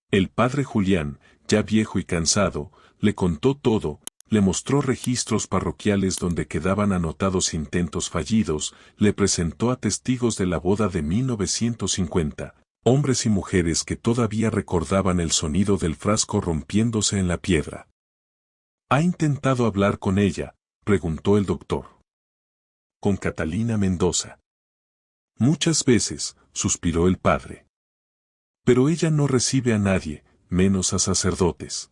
El padre Julián, ya viejo y cansado, le contó todo, le mostró registros parroquiales donde quedaban anotados intentos fallidos, le presentó a testigos de la boda de 1950, hombres y mujeres que todavía recordaban el sonido del frasco rompiéndose en la piedra. ¿Ha intentado hablar con ella?, preguntó el doctor. Con Catalina Mendoza. Muchas veces, suspiró el padre. Pero ella no recibe a nadie, menos a sacerdotes.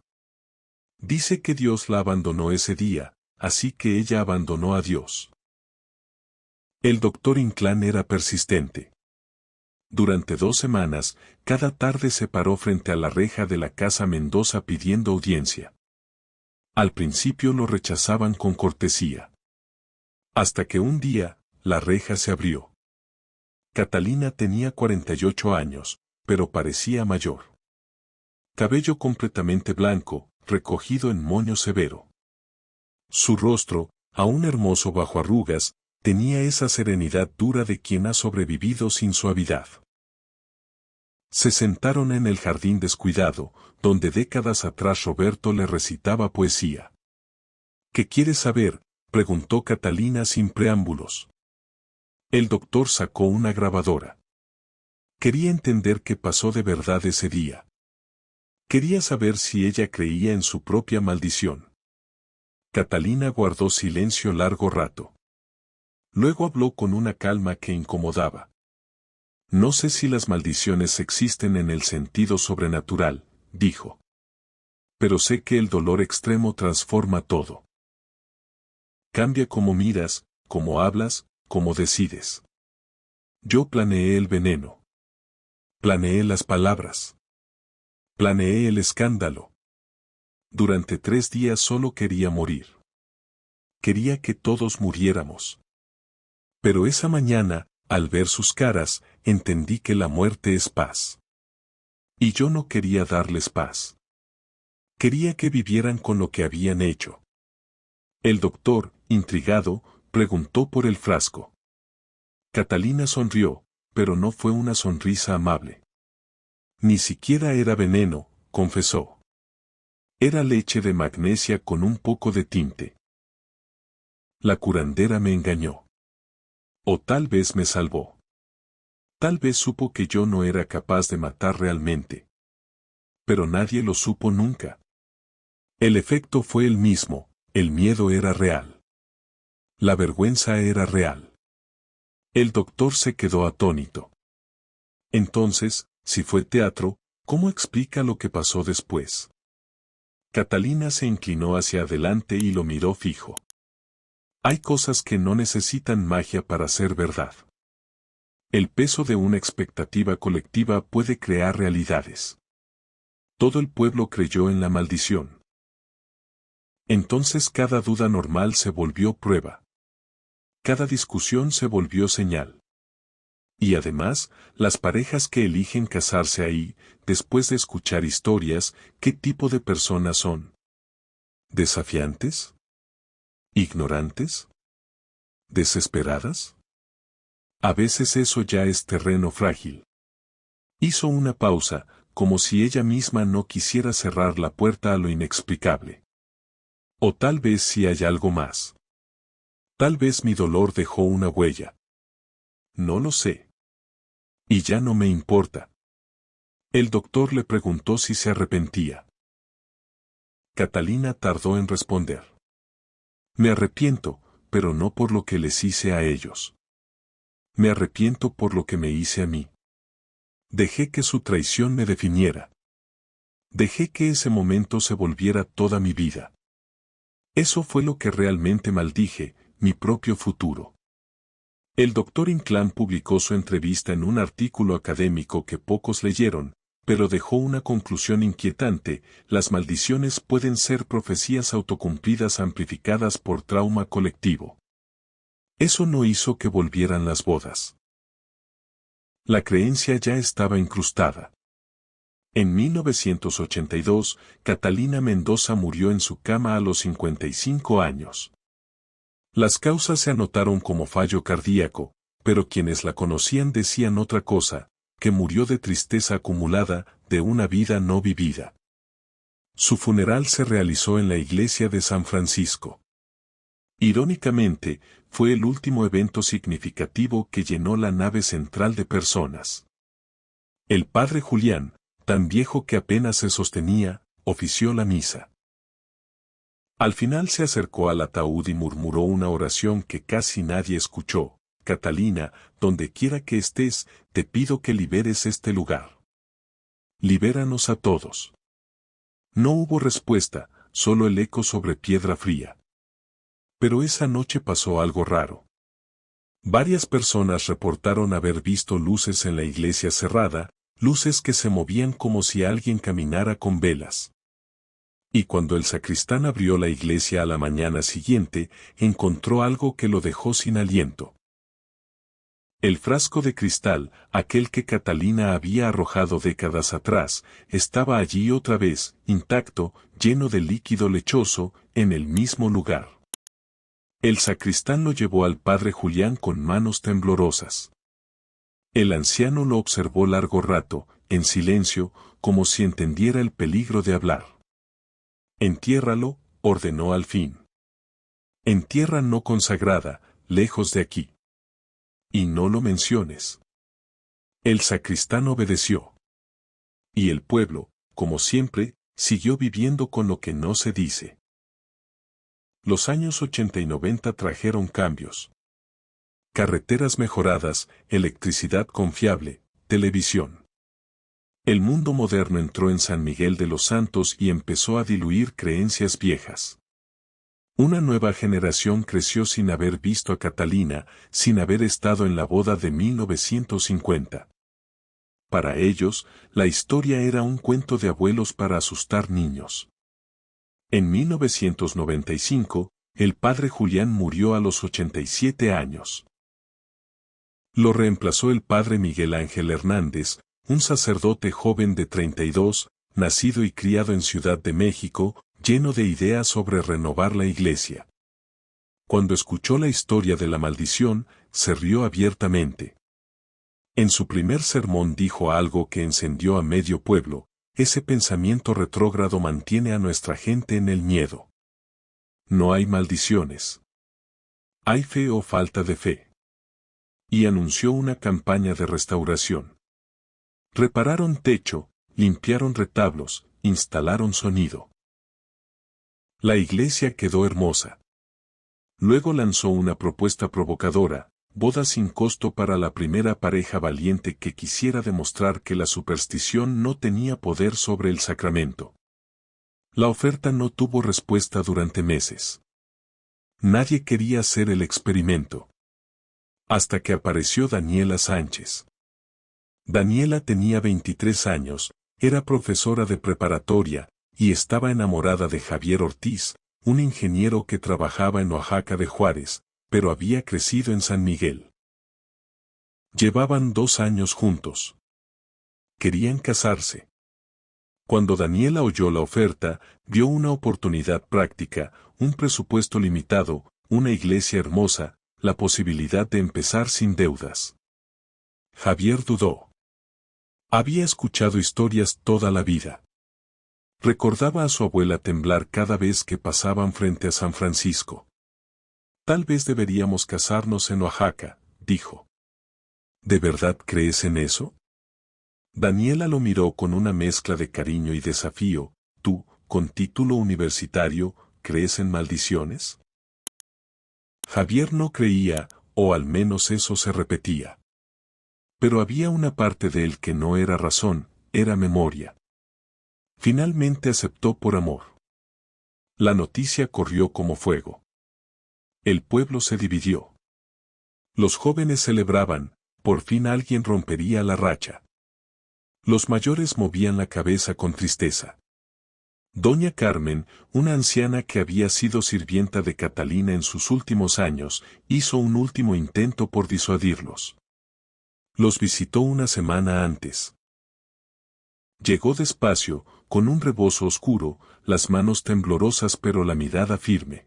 Dice que Dios la abandonó ese día, así que ella abandonó a Dios. El doctor Inclán era persistente. Durante 2 semanas, cada tarde se paró frente a la reja de la casa Mendoza pidiendo audiencia. Al principio lo rechazaban con cortesía. Hasta que un día, la reja se abrió. Catalina tenía 48 años, pero parecía mayor. Cabello completamente blanco, recogido en moño severo. Su rostro, aún hermoso bajo arrugas, tenía esa serenidad dura de quien ha sobrevivido sin suavidad. Se sentaron en el jardín descuidado, donde décadas atrás Roberto le recitaba poesía. ¿Qué quieres saber?, preguntó Catalina sin preámbulos. El doctor sacó una grabadora. Quería entender qué pasó de verdad ese día. Quería saber si ella creía en su propia maldición. Catalina guardó silencio largo rato. Luego habló con una calma que incomodaba. No sé si las maldiciones existen en el sentido sobrenatural, dijo. Pero sé que el dolor extremo transforma todo. Cambia cómo miras, cómo hablas, cómo decides. Yo planeé el veneno. Planeé las palabras. Planeé el escándalo. Durante 3 días solo quería morir. Quería que todos muriéramos. Pero esa mañana, al ver sus caras, entendí que la muerte es paz. Y yo no quería darles paz. Quería que vivieran con lo que habían hecho. El doctor, intrigado, preguntó por el frasco. Catalina sonrió, pero no fue una sonrisa amable. Ni siquiera era veneno, confesó. Era leche de magnesia con un poco de tinte. La curandera me engañó. O tal vez me salvó. Tal vez supo que yo no era capaz de matar realmente. Pero nadie lo supo nunca. El efecto fue el mismo, el miedo era real. La vergüenza era real. El doctor se quedó atónito. Entonces, si fue teatro, ¿cómo explica lo que pasó después? Catalina se inclinó hacia adelante y lo miró fijo. Hay cosas que no necesitan magia para ser verdad. El peso de una expectativa colectiva puede crear realidades. Todo el pueblo creyó en la maldición. Entonces cada duda normal se volvió prueba. Cada discusión se volvió señal. Y además, las parejas que eligen casarse ahí, después de escuchar historias, ¿qué tipo de personas son? ¿Desafiantes? ¿Ignorantes? ¿Desesperadas? A veces eso ya es terreno frágil. Hizo una pausa, como si ella misma no quisiera cerrar la puerta a lo inexplicable. O tal vez si hay algo más. Tal vez mi dolor dejó una huella. No lo sé. Y ya no me importa. El doctor le preguntó si se arrepentía. Catalina tardó en responder. Me arrepiento, pero no por lo que les hice a ellos. Me arrepiento por lo que me hice a mí. Dejé que su traición me definiera. Dejé que ese momento se volviera toda mi vida. Eso fue lo que realmente maldije, mi propio futuro. El doctor Inclán publicó su entrevista en un artículo académico que pocos leyeron, pero dejó una conclusión inquietante: las maldiciones pueden ser profecías autocumplidas amplificadas por trauma colectivo. Eso no hizo que volvieran las bodas. La creencia ya estaba incrustada. En 1982, Catalina Mendoza murió en su cama a los 55 años. Las causas se anotaron como fallo cardíaco, pero quienes la conocían decían otra cosa, que murió de tristeza acumulada, de una vida no vivida. Su funeral se realizó en la iglesia de San Francisco. Irónicamente, fue el último evento significativo que llenó la nave central de personas. El padre Julián, tan viejo que apenas se sostenía, ofició la misa. Al final se acercó al ataúd y murmuró una oración que casi nadie escuchó: Catalina, donde quiera que estés, te pido que liberes este lugar. Libéranos a todos. No hubo respuesta, solo el eco sobre piedra fría. Pero esa noche pasó algo raro. Varias personas reportaron haber visto luces en la iglesia cerrada, luces que se movían como si alguien caminara con velas. Y cuando el sacristán abrió la iglesia a la mañana siguiente, encontró algo que lo dejó sin aliento. El frasco de cristal, aquel que Catalina había arrojado décadas atrás, estaba allí otra vez, intacto, lleno de líquido lechoso, en el mismo lugar. El sacristán lo llevó al padre Julián con manos temblorosas. El anciano lo observó largo rato, en silencio, como si entendiera el peligro de hablar. Entiérralo, ordenó al fin. En tierra no consagrada, lejos de aquí. Y no lo menciones. El sacristán obedeció. Y el pueblo, como siempre, siguió viviendo con lo que no se dice. Los años 80 y 90 trajeron cambios. Carreteras mejoradas, electricidad confiable, televisión. El mundo moderno entró en San Miguel de los Santos y empezó a diluir creencias viejas. Una nueva generación creció sin haber visto a Catalina, sin haber estado en la boda de 1950. Para ellos, la historia era un cuento de abuelos para asustar niños. En 1995, el padre Julián murió a los 87 años. Lo reemplazó el padre Miguel Ángel Hernández, un sacerdote joven de 32, nacido y criado en Ciudad de México, lleno de ideas sobre renovar la iglesia. Cuando escuchó la historia de la maldición, se rió abiertamente. En su primer sermón dijo algo que encendió a medio pueblo: ese pensamiento retrógrado mantiene a nuestra gente en el miedo. No hay maldiciones. Hay fe o falta de fe. Y anunció una campaña de restauración. Repararon techo, limpiaron retablos, instalaron sonido. La iglesia quedó hermosa. Luego lanzó una propuesta provocadora: boda sin costo para la primera pareja valiente que quisiera demostrar que la superstición no tenía poder sobre el sacramento. La oferta no tuvo respuesta durante meses. Nadie quería hacer el experimento. Hasta que apareció Daniela Sánchez. Daniela tenía 23 años, era profesora de preparatoria, y estaba enamorada de Javier Ortiz, un ingeniero que trabajaba en Oaxaca de Juárez, pero había crecido en San Miguel. Llevaban 2 años juntos. Querían casarse. Cuando Daniela oyó la oferta, vio una oportunidad práctica, un presupuesto limitado, una iglesia hermosa, la posibilidad de empezar sin deudas. Javier dudó. Había escuchado historias toda la vida. Recordaba a su abuela temblar cada vez que pasaban frente a San Francisco. Tal vez deberíamos casarnos en Oaxaca, dijo. ¿De verdad crees en eso? Daniela lo miró con una mezcla de cariño y desafío. ¿Tú, con título universitario, crees en maldiciones? Javier no creía, o al menos eso se repetía. Pero había una parte de él que no era razón, era memoria. Finalmente aceptó por amor. La noticia corrió como fuego. El pueblo se dividió. Los jóvenes celebraban: por fin alguien rompería la racha. Los mayores movían la cabeza con tristeza. Doña Carmen, una anciana que había sido sirvienta de Catalina en sus últimos años, hizo un último intento por disuadirlos. Los visitó una semana antes. Llegó despacio, con un rebozo oscuro, las manos temblorosas pero la mirada firme.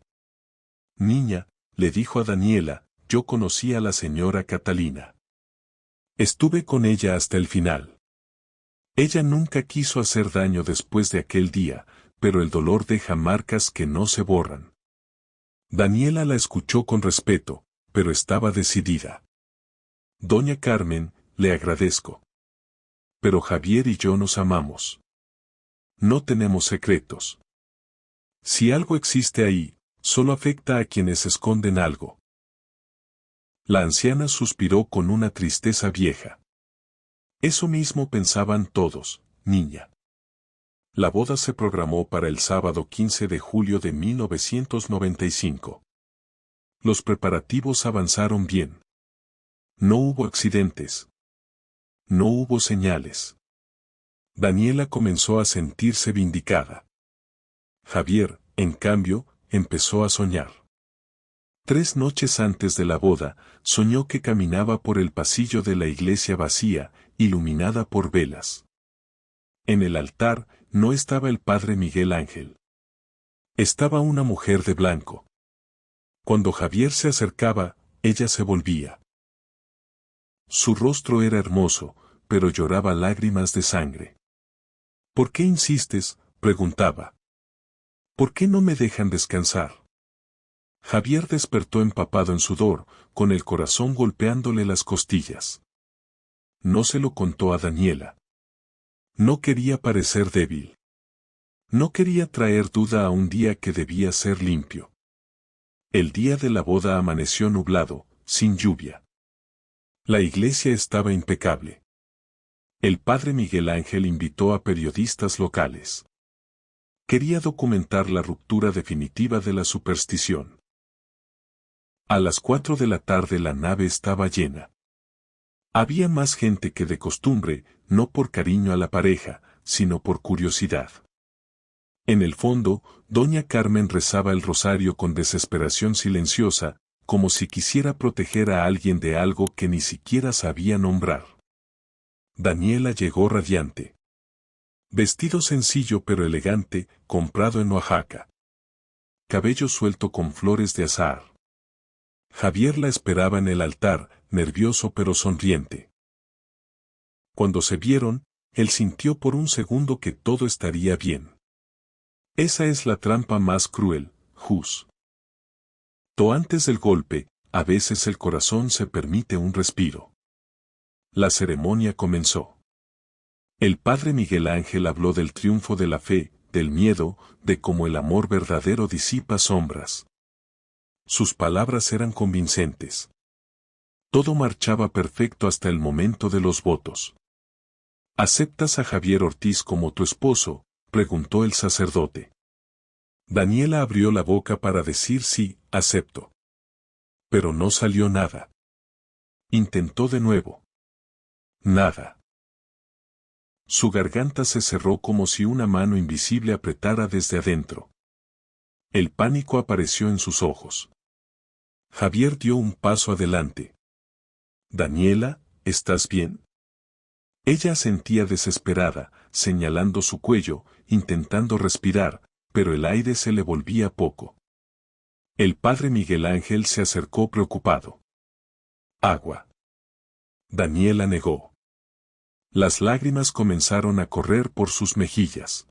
Niña, le dijo a Daniela, yo conocí a la señora Catalina. Estuve con ella hasta el final. Ella nunca quiso hacer daño después de aquel día, pero el dolor deja marcas que no se borran. Daniela la escuchó con respeto, pero estaba decidida. Doña Carmen, le agradezco. Pero Javier y yo nos amamos. No tenemos secretos. Si algo existe ahí, solo afecta a quienes esconden algo. La anciana suspiró con una tristeza vieja. Eso mismo pensaban todos, niña. La boda se programó para el sábado 15 de julio de 1995. Los preparativos avanzaron bien. No hubo accidentes. No hubo señales. Daniela comenzó a sentirse vindicada. Javier, en cambio, empezó a soñar. 3 noches antes de la boda, soñó que caminaba por el pasillo de la iglesia vacía, iluminada por velas. En el altar, no estaba el padre Miguel Ángel. Estaba una mujer de blanco. Cuando Javier se acercaba, ella se volvía. Su rostro era hermoso, pero lloraba lágrimas de sangre. ¿Por qué insistes?, preguntaba. ¿Por qué no me dejan descansar? Javier despertó empapado en sudor, con el corazón golpeándole las costillas. No se lo contó a Daniela. No quería parecer débil. No quería traer duda a un día que debía ser limpio. El día de la boda amaneció nublado, sin lluvia. La iglesia estaba impecable. El padre Miguel Ángel invitó a periodistas locales. Quería documentar la ruptura definitiva de la superstición. A las 4 de la tarde la nave estaba llena. Había más gente que de costumbre, no por cariño a la pareja, sino por curiosidad. En el fondo, doña Carmen rezaba el rosario con desesperación silenciosa, como si quisiera proteger a alguien de algo que ni siquiera sabía nombrar. Daniela llegó radiante. Vestido sencillo pero elegante, comprado en Oaxaca. Cabello suelto con flores de azahar. Javier la esperaba en el altar, nervioso pero sonriente. Cuando se vieron, él sintió por un segundo que todo estaría bien. Esa es la trampa más cruel, Jus. Antes del golpe, a veces el corazón se permite un respiro. La ceremonia comenzó. El padre Miguel Ángel habló del triunfo de la fe, del miedo, de cómo el amor verdadero disipa sombras. Sus palabras eran convincentes. Todo marchaba perfecto hasta el momento de los votos. ¿Aceptas a Javier Ortiz como tu esposo?, preguntó el sacerdote. Daniela abrió la boca para decir sí, acepto. Pero no salió nada. Intentó de nuevo. Nada. Su garganta se cerró como si una mano invisible apretara desde adentro. El pánico apareció en sus ojos. Javier dio un paso adelante. Daniela, ¿estás bien? Ella sentía desesperada, señalando su cuello, intentando respirar, pero el aire se le volvía poco. El padre Miguel Ángel se acercó preocupado. Agua. Daniela negó. Las lágrimas comenzaron a correr por sus mejillas.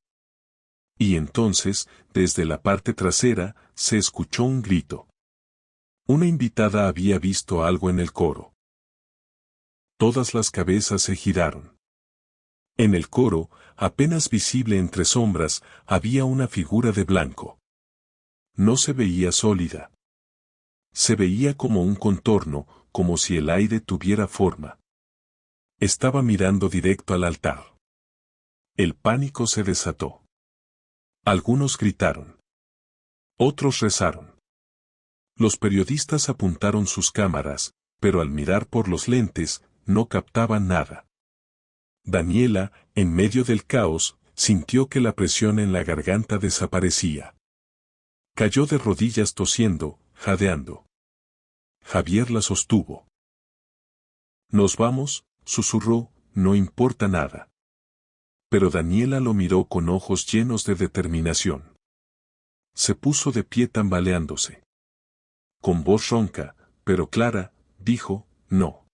Y entonces, desde la parte trasera, se escuchó un grito. Una invitada había visto algo en el coro. Todas las cabezas se giraron. En el coro, apenas visible entre sombras, había una figura de blanco. No se veía sólida. Se veía como un contorno, como si el aire tuviera forma. Estaba mirando directo al altar. El pánico se desató. Algunos gritaron. Otros rezaron. Los periodistas apuntaron sus cámaras, pero al mirar por los lentes, no captaban nada. Daniela, en medio del caos, sintió que la presión en la garganta desaparecía. Cayó de rodillas tosiendo, jadeando. Javier la sostuvo. «Nos vamos», susurró, «no importa nada». Pero Daniela lo miró con ojos llenos de determinación. Se puso de pie tambaleándose. Con voz ronca, pero clara, dijo, no.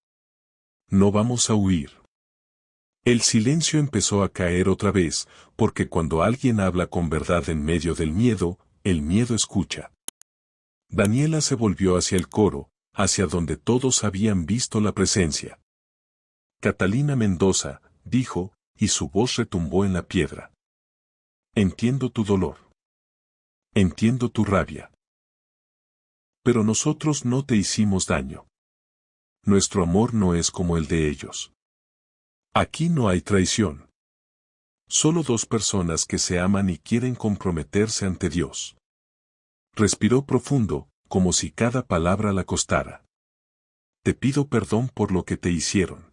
No vamos a huir. El silencio empezó a caer otra vez, porque cuando alguien habla con verdad en medio del miedo, el miedo escucha. Daniela se volvió hacia el coro, hacia donde todos habían visto la presencia. Catalina Mendoza, dijo, y su voz retumbó en la piedra. Entiendo tu dolor. Entiendo tu rabia. Pero nosotros no te hicimos daño. Nuestro amor no es como el de ellos. Aquí no hay traición. Solo dos personas que se aman y quieren comprometerse ante Dios. Respiró profundo, como si cada palabra la costara. Te pido perdón por lo que te hicieron.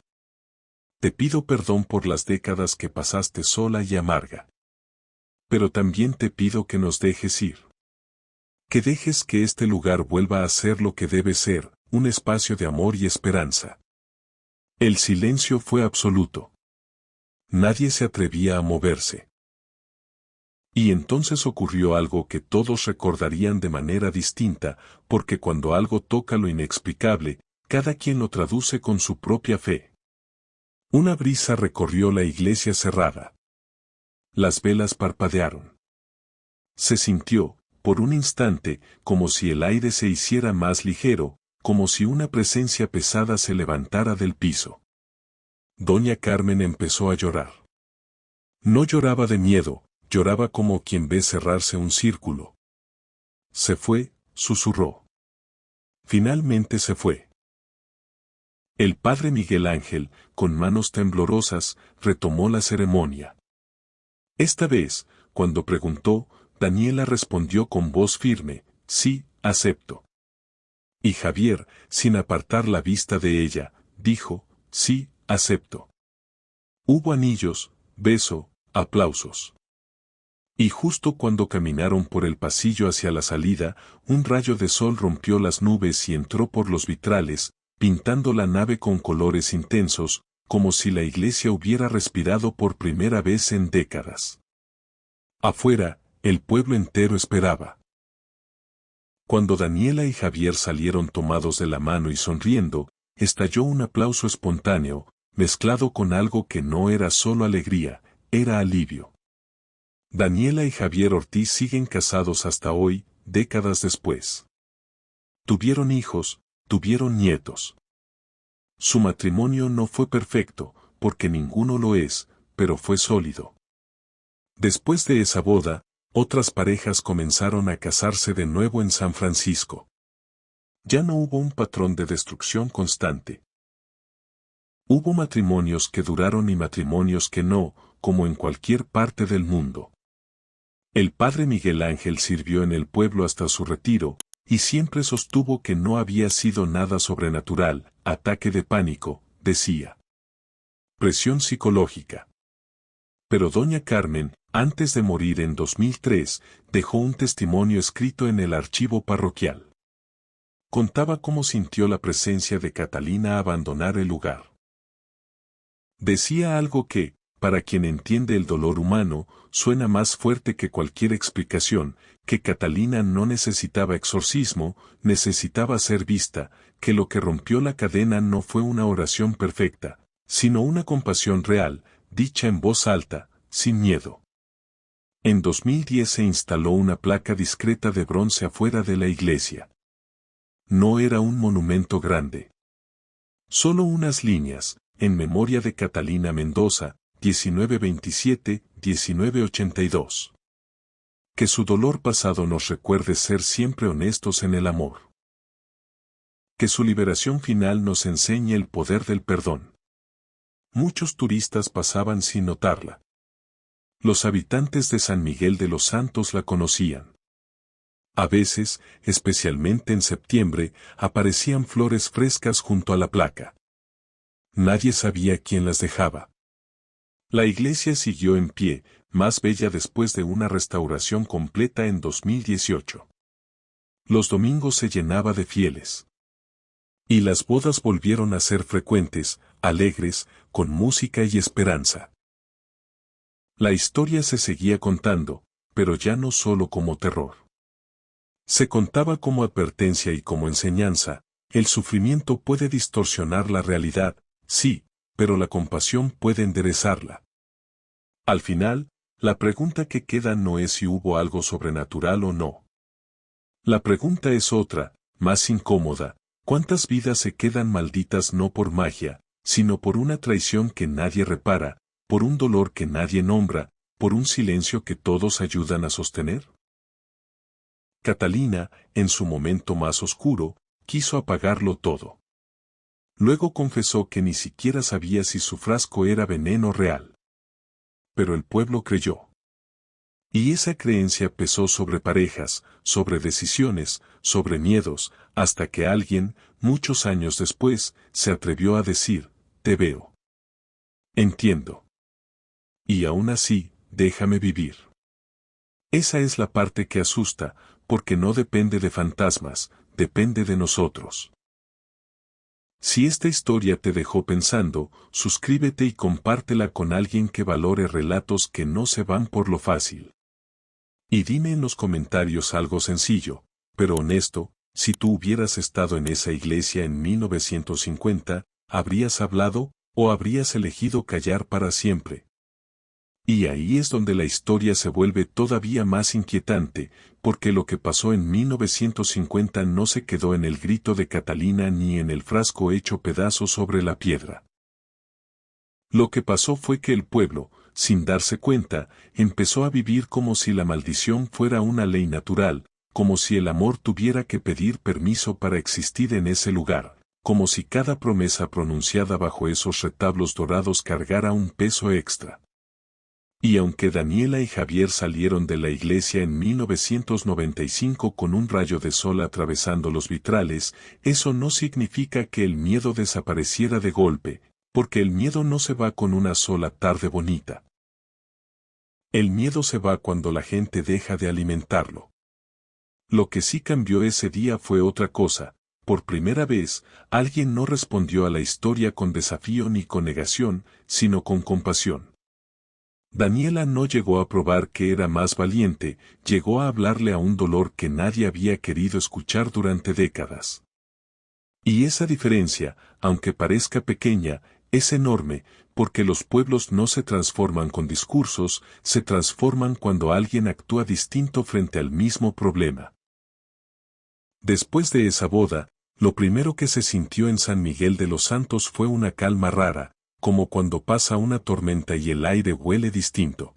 Te pido perdón por las décadas que pasaste sola y amarga. Pero también te pido que nos dejes ir. Que dejes que este lugar vuelva a ser lo que debe ser, un espacio de amor y esperanza. El silencio fue absoluto. Nadie se atrevía a moverse. Y entonces ocurrió algo que todos recordarían de manera distinta, porque cuando algo toca lo inexplicable, cada quien lo traduce con su propia fe. Una brisa recorrió la iglesia cerrada. Las velas parpadearon. Se sintió, por un instante, como si el aire se hiciera más ligero, como si una presencia pesada se levantara del piso. Doña Carmen empezó a llorar. No lloraba de miedo, lloraba como quien ve cerrarse un círculo. Se fue, susurró. Finalmente se fue. El padre Miguel Ángel, con manos temblorosas, retomó la ceremonia. Esta vez, cuando preguntó, Daniela respondió con voz firme, sí, acepto. Y Javier, sin apartar la vista de ella, dijo, sí, acepto. Hubo anillos, beso, aplausos. Y justo cuando caminaron por el pasillo hacia la salida, un rayo de sol rompió las nubes y entró por los vitrales, pintando la nave con colores intensos, como si la iglesia hubiera respirado por primera vez en décadas. Afuera, el pueblo entero esperaba. Cuando Daniela y Javier salieron tomados de la mano y sonriendo, estalló un aplauso espontáneo, mezclado con algo que no era solo alegría, era alivio. Daniela y Javier Ortiz siguen casados hasta hoy, décadas después. Tuvieron hijos, tuvieron nietos. Su matrimonio no fue perfecto, porque ninguno lo es, pero fue sólido. Después de esa boda, otras parejas comenzaron a casarse de nuevo en San Francisco. Ya no hubo un patrón de destrucción constante. Hubo matrimonios que duraron y matrimonios que no, como en cualquier parte del mundo. El padre Miguel Ángel sirvió en el pueblo hasta su retiro, y siempre sostuvo que no había sido nada sobrenatural, ataque de pánico, decía. Presión psicológica. Pero doña Carmen, antes de morir en 2003, dejó un testimonio escrito en el archivo parroquial. Contaba cómo sintió la presencia de Catalina abandonar el lugar. Decía algo que, para quien entiende el dolor humano, suena más fuerte que cualquier explicación, que Catalina no necesitaba exorcismo, necesitaba ser vista, que lo que rompió la cadena no fue una oración perfecta, sino una compasión real, dicha en voz alta, sin miedo. En 2010 se instaló una placa discreta de bronce afuera de la iglesia. No era un monumento grande. Solo unas líneas, en memoria de Catalina Mendoza, 1927-1982. Que su dolor pasado nos recuerde ser siempre honestos en el amor. Que su liberación final nos enseñe el poder del perdón. Muchos turistas pasaban sin notarla. Los habitantes de San Miguel de los Santos la conocían. A veces, especialmente en septiembre, aparecían flores frescas junto a la placa. Nadie sabía quién las dejaba. La iglesia siguió en pie, más bella después de una restauración completa en 2018. Los domingos se llenaba de fieles. Y las bodas volvieron a ser frecuentes, alegres, con música y esperanza. La historia se seguía contando, pero ya no solo como terror. Se contaba como advertencia y como enseñanza. El sufrimiento puede distorsionar la realidad, sí, pero la compasión puede enderezarla. Al final, la pregunta que queda no es si hubo algo sobrenatural o no. La pregunta es otra, más incómoda: ¿cuántas vidas se quedan malditas no por magia, sino por una traición que nadie repara, por un dolor que nadie nombra, por un silencio que todos ayudan a sostener? Catalina, en su momento más oscuro, quiso apagarlo todo. Luego confesó que ni siquiera sabía si su frasco era veneno real. Pero el pueblo creyó. Y esa creencia pesó sobre parejas, sobre decisiones, sobre miedos, hasta que alguien, muchos años después, se atrevió a decir: te veo. Entiendo. Y aún así, déjame vivir. Esa es la parte que asusta, porque no depende de fantasmas, depende de nosotros. Si esta historia te dejó pensando, suscríbete y compártela con alguien que valore relatos que no se van por lo fácil. Y dime en los comentarios algo sencillo, pero honesto: si tú hubieras estado en esa iglesia en 1950, ¿habrías hablado, o habrías elegido callar para siempre? Y ahí es donde la historia se vuelve todavía más inquietante, porque lo que pasó en 1950 no se quedó en el grito de Catalina ni en el frasco hecho pedazos sobre la piedra. Lo que pasó fue que el pueblo, sin darse cuenta, empezó a vivir como si la maldición fuera una ley natural, como si el amor tuviera que pedir permiso para existir en ese lugar, como si cada promesa pronunciada bajo esos retablos dorados cargara un peso extra. Y aunque Daniela y Javier salieron de la iglesia en 1995 con un rayo de sol atravesando los vitrales, eso no significa que el miedo desapareciera de golpe, porque el miedo no se va con una sola tarde bonita. El miedo se va cuando la gente deja de alimentarlo. Lo que sí cambió ese día fue otra cosa: por primera vez, alguien no respondió a la historia con desafío ni con negación, sino con compasión. Daniela no llegó a probar que era más valiente, llegó a hablarle a un dolor que nadie había querido escuchar durante décadas. Y esa diferencia, aunque parezca pequeña, es enorme, porque los pueblos no se transforman con discursos, se transforman cuando alguien actúa distinto frente al mismo problema. Después de esa boda, lo primero que se sintió en San Miguel de los Santos fue una calma rara, como cuando pasa una tormenta y el aire huele distinto.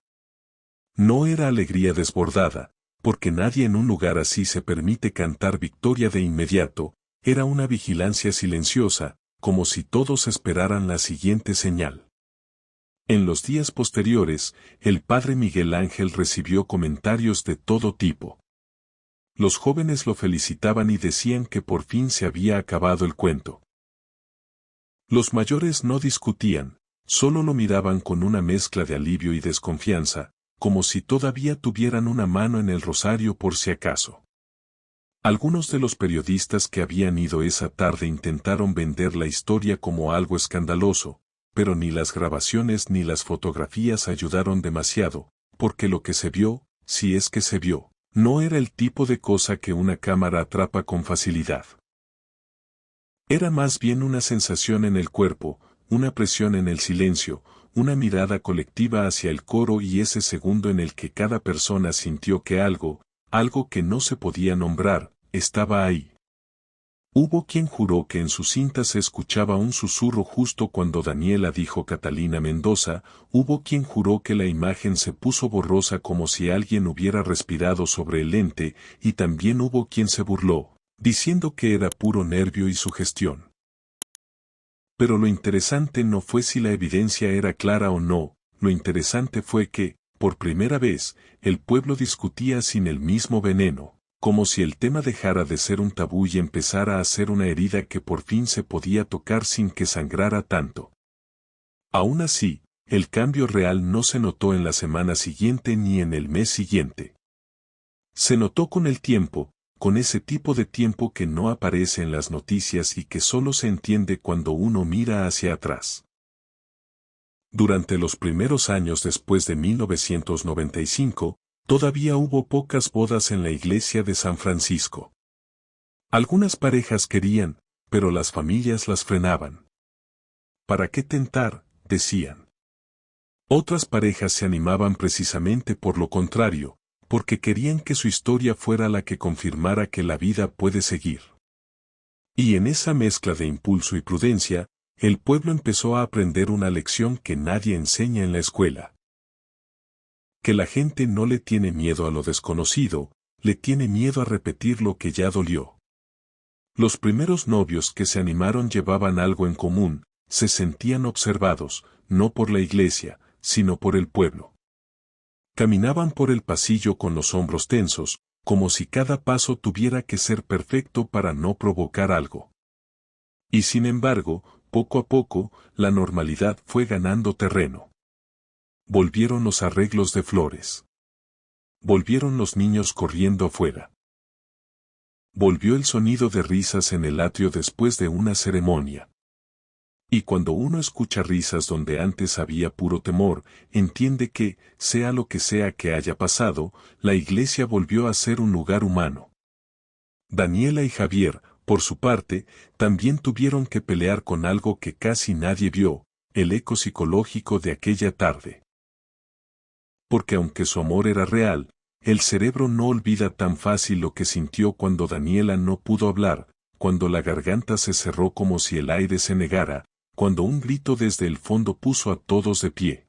No era alegría desbordada, porque nadie en un lugar así se permite cantar victoria de inmediato, era una vigilancia silenciosa, como si todos esperaran la siguiente señal. En los días posteriores, el padre Miguel Ángel recibió comentarios de todo tipo. Los jóvenes lo felicitaban y decían que por fin se había acabado el cuento. Los mayores no discutían, solo lo miraban con una mezcla de alivio y desconfianza, como si todavía tuvieran una mano en el rosario por si acaso. Algunos de los periodistas que habían ido esa tarde intentaron vender la historia como algo escandaloso, pero ni las grabaciones ni las fotografías ayudaron demasiado, porque lo que se vio, si es que se vio, no era el tipo de cosa que una cámara atrapa con facilidad. Era más bien una sensación en el cuerpo, una presión en el silencio, una mirada colectiva hacia el coro y ese segundo en el que cada persona sintió que algo que no se podía nombrar, estaba ahí. Hubo quien juró que en su cinta se escuchaba un susurro justo cuando Daniela dijo Catalina Mendoza, hubo quien juró que la imagen se puso borrosa como si alguien hubiera respirado sobre el lente, y también hubo quien se burló, diciendo que era puro nervio y sugestión. Pero lo interesante no fue si la evidencia era clara o no, lo interesante fue que, por primera vez, el pueblo discutía sin el mismo veneno, como si el tema dejara de ser un tabú y empezara a ser una herida que por fin se podía tocar sin que sangrara tanto. Aún así, el cambio real no se notó en la semana siguiente ni en el mes siguiente. Se notó con el tiempo, con ese tipo de tiempo que no aparece en las noticias y que solo se entiende cuando uno mira hacia atrás. Durante los primeros años después de 1995, todavía hubo pocas bodas en la iglesia de San Francisco. Algunas parejas querían, pero las familias las frenaban. ¿Para qué tentar?, decían. Otras parejas se animaban precisamente por lo contrario, porque querían que su historia fuera la que confirmara que la vida puede seguir. Y en esa mezcla de impulso y prudencia, el pueblo empezó a aprender una lección que nadie enseña en la escuela. Que la gente no le tiene miedo a lo desconocido, le tiene miedo a repetir lo que ya dolió. Los primeros novios que se animaron llevaban algo en común, se sentían observados, no por la iglesia, sino por el pueblo. Caminaban por el pasillo con los hombros tensos, como si cada paso tuviera que ser perfecto para no provocar algo. Y sin embargo, poco a poco, la normalidad fue ganando terreno. Volvieron los arreglos de flores. Volvieron los niños corriendo afuera. Volvió el sonido de risas en el atrio después de una ceremonia. Y cuando uno escucha risas donde antes había puro temor, entiende que, sea lo que sea que haya pasado, la iglesia volvió a ser un lugar humano. Daniela y Javier, por su parte, también tuvieron que pelear con algo que casi nadie vio, el eco psicológico de aquella tarde. Porque aunque su amor era real, el cerebro no olvida tan fácil lo que sintió cuando Daniela no pudo hablar, cuando la garganta se cerró como si el aire se negara, cuando un grito desde el fondo puso a todos de pie.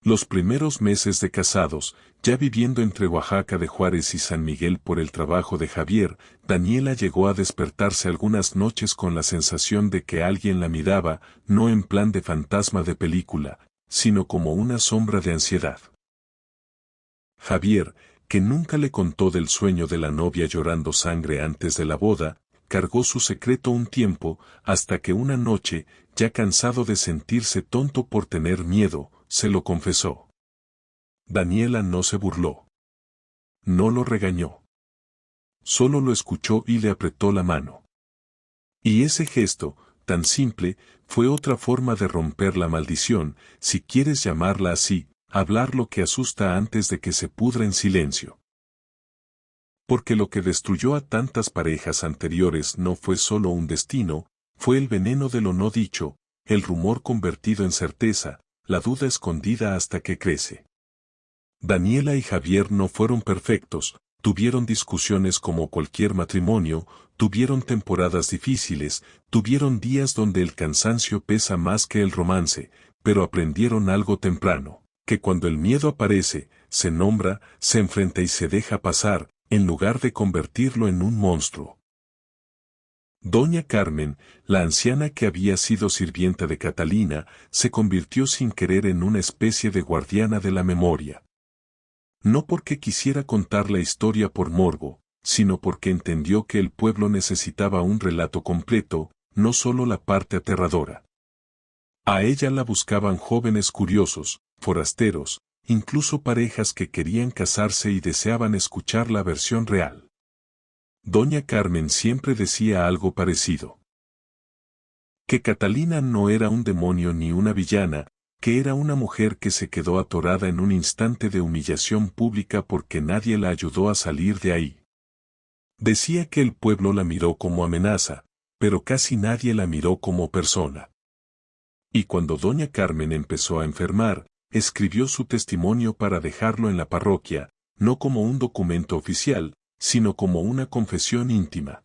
Los primeros meses de casados, ya viviendo entre Oaxaca de Juárez y San Miguel por el trabajo de Javier, Daniela llegó a despertarse algunas noches con la sensación de que alguien la miraba, no en plan de fantasma de película, sino como una sombra de ansiedad. Javier, que nunca le contó del sueño de la novia llorando sangre antes de la boda, cargó su secreto un tiempo, hasta que una noche, ya cansado de sentirse tonto por tener miedo, se lo confesó. Daniela no se burló. No lo regañó. Solo lo escuchó y le apretó la mano. Y ese gesto, tan simple, fue otra forma de romper la maldición, si quieres llamarla así, hablar lo que asusta antes de que se pudra en silencio. Porque lo que destruyó a tantas parejas anteriores no fue solo un destino, fue el veneno de lo no dicho, el rumor convertido en certeza, la duda escondida hasta que crece. Daniela y Javier no fueron perfectos, tuvieron discusiones como cualquier matrimonio, tuvieron temporadas difíciles, tuvieron días donde el cansancio pesa más que el romance, pero aprendieron algo temprano, que cuando el miedo aparece, se nombra, se enfrenta y se deja pasar, en lugar de convertirlo en un monstruo. Doña Carmen, la anciana que había sido sirvienta de Catalina, se convirtió sin querer en una especie de guardiana de la memoria. No porque quisiera contar la historia por morbo, sino porque entendió que el pueblo necesitaba un relato completo, no solo la parte aterradora. A ella la buscaban jóvenes curiosos, forasteros, incluso parejas que querían casarse y deseaban escuchar la versión real. Doña Carmen siempre decía algo parecido. Que Catalina no era un demonio ni una villana, que era una mujer que se quedó atorada en un instante de humillación pública porque nadie la ayudó a salir de ahí. Decía que el pueblo la miró como amenaza, pero casi nadie la miró como persona. Y cuando doña Carmen empezó a enfermar, escribió su testimonio para dejarlo en la parroquia, no como un documento oficial, sino como una confesión íntima.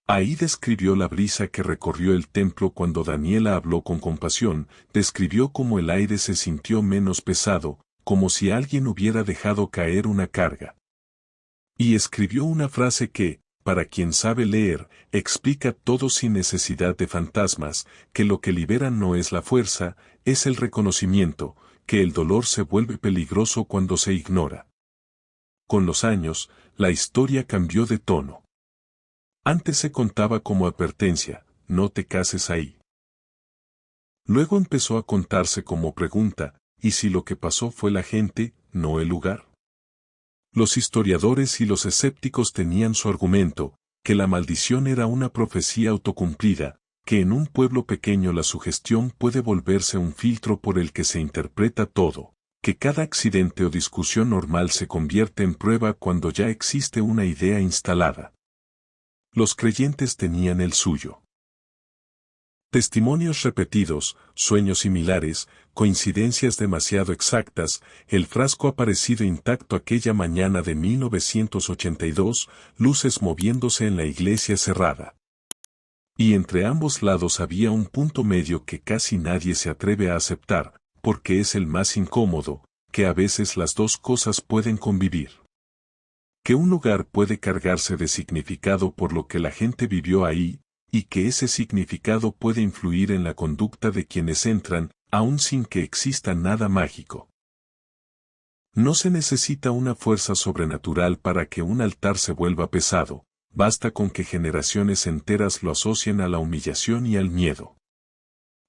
Ahí describió la brisa que recorrió el templo cuando Daniela habló con compasión, describió cómo el aire se sintió menos pesado, como si alguien hubiera dejado caer una carga. Y escribió una frase que, para quien sabe leer, explica todo sin necesidad de fantasmas, que lo que libera no es la fuerza, es el reconocimiento, que el dolor se vuelve peligroso cuando se ignora. Con los años, la historia cambió de tono. Antes se contaba como advertencia, no te cases ahí. Luego empezó a contarse como pregunta, ¿y si lo que pasó fue la gente, no el lugar? Los historiadores y los escépticos tenían su argumento, que la maldición era una profecía autocumplida, que en un pueblo pequeño la sugestión puede volverse un filtro por el que se interpreta todo, que cada accidente o discusión normal se convierte en prueba cuando ya existe una idea instalada. Los creyentes tenían el suyo. Testimonios repetidos, sueños similares, coincidencias demasiado exactas, el frasco aparecido intacto aquella mañana de 1982, luces moviéndose en la iglesia cerrada. Y entre ambos lados había un punto medio que casi nadie se atreve a aceptar, porque es el más incómodo, que a veces las dos cosas pueden convivir. Que un lugar puede cargarse de significado por lo que la gente vivió ahí, y que ese significado puede influir en la conducta de quienes entran, aun sin que exista nada mágico. No se necesita una fuerza sobrenatural para que un altar se vuelva pesado, basta con que generaciones enteras lo asocien a la humillación y al miedo.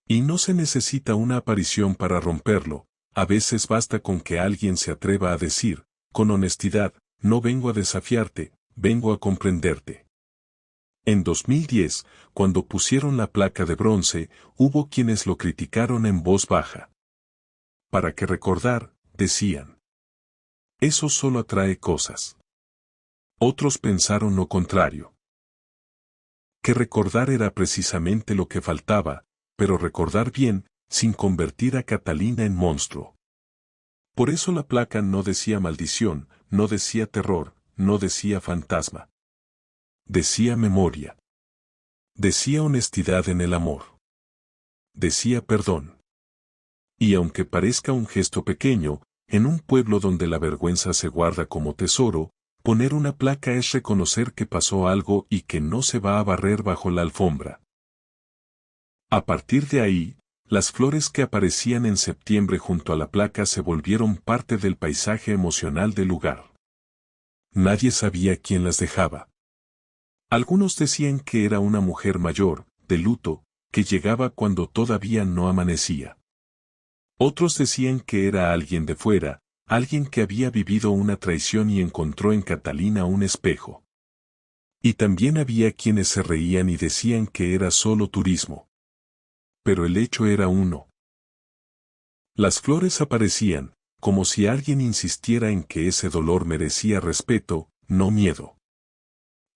Y no se necesita una aparición para romperlo, a veces basta con que alguien se atreva a decir, con honestidad, no vengo a desafiarte, vengo a comprenderte. En 2010, cuando pusieron la placa de bronce, hubo quienes lo criticaron en voz baja. Para que recordar, decían. Eso solo atrae cosas. Otros pensaron lo contrario. Que recordar era precisamente lo que faltaba, pero recordar bien, sin convertir a Catalina en monstruo. Por eso la placa no decía maldición, no decía terror, no decía fantasma. Decía memoria. Decía honestidad en el amor. Decía perdón. Y aunque parezca un gesto pequeño, en un pueblo donde la vergüenza se guarda como tesoro, poner una placa es reconocer que pasó algo y que no se va a barrer bajo la alfombra. A partir de ahí, las flores que aparecían en septiembre junto a la placa se volvieron parte del paisaje emocional del lugar. Nadie sabía quién las dejaba. Algunos decían que era una mujer mayor, de luto, que llegaba cuando todavía no amanecía. Otros decían que era alguien de fuera, alguien que había vivido una traición y encontró en Catalina un espejo. Y también había quienes se reían y decían que era solo turismo. Pero el hecho era uno. Las flores aparecían, como si alguien insistiera en que ese dolor merecía respeto, no miedo.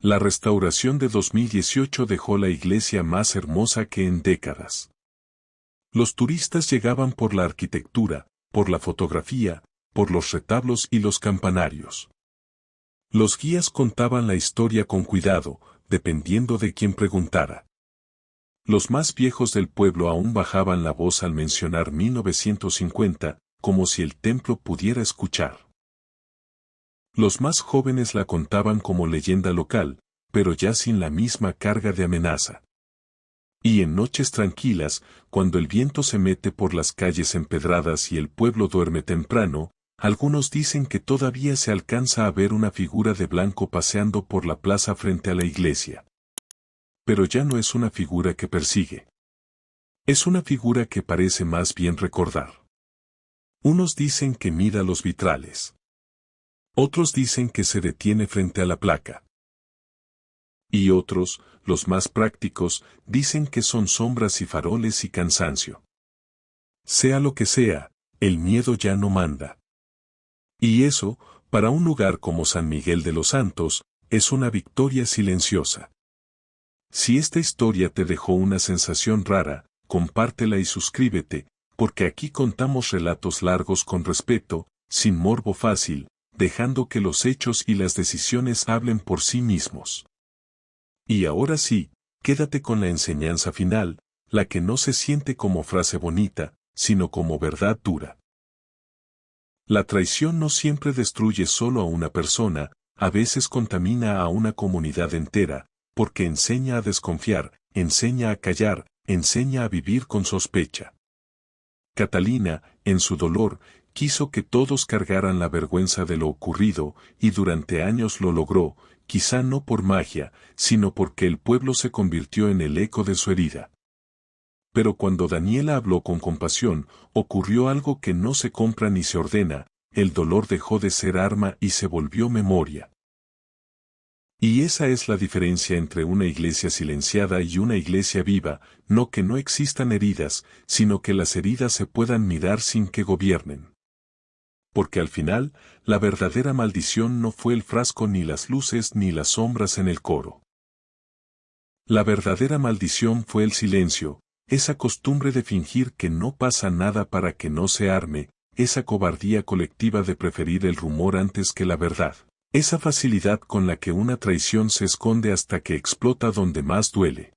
La restauración de 2018 dejó la iglesia más hermosa que en décadas. Los turistas llegaban por la arquitectura, por la fotografía, por los retablos y los campanarios. Los guías contaban la historia con cuidado, dependiendo de quién preguntara. Los más viejos del pueblo aún bajaban la voz al mencionar 1950, como si el templo pudiera escuchar. Los más jóvenes la contaban como leyenda local, pero ya sin la misma carga de amenaza. Y en noches tranquilas, cuando el viento se mete por las calles empedradas y el pueblo duerme temprano, algunos dicen que todavía se alcanza a ver una figura de blanco paseando por la plaza frente a la iglesia. Pero ya no es una figura que persigue. Es una figura que parece más bien recordar. Unos dicen que mira los vitrales. Otros dicen que se detiene frente a la placa. Y otros, los más prácticos, dicen que son sombras y faroles y cansancio. Sea lo que sea, el miedo ya no manda. Y eso, para un lugar como San Miguel de los Santos, es una victoria silenciosa. Si esta historia te dejó una sensación rara, compártela y suscríbete, porque aquí contamos relatos largos con respeto, sin morbo fácil, dejando que los hechos y las decisiones hablen por sí mismos. Y ahora sí, quédate con la enseñanza final, la que no se siente como frase bonita, sino como verdad dura. La traición no siempre destruye solo a una persona, a veces contamina a una comunidad entera, porque enseña a desconfiar, enseña a callar, enseña a vivir con sospecha. Catalina, en su dolor, quiso que todos cargaran la vergüenza de lo ocurrido, y durante años lo logró, quizá no por magia, sino porque el pueblo se convirtió en el eco de su herida. Pero cuando Daniela habló con compasión, ocurrió algo que no se compra ni se ordena, el dolor dejó de ser arma y se volvió memoria. Y esa es la diferencia entre una iglesia silenciada y una iglesia viva, no que no existan heridas, sino que las heridas se puedan mirar sin que gobiernen. Porque al final, la verdadera maldición no fue el frasco ni las luces ni las sombras en el coro. La verdadera maldición fue el silencio, esa costumbre de fingir que no pasa nada para que no se arme, esa cobardía colectiva de preferir el rumor antes que la verdad. Esa facilidad con la que una traición se esconde hasta que explota donde más duele.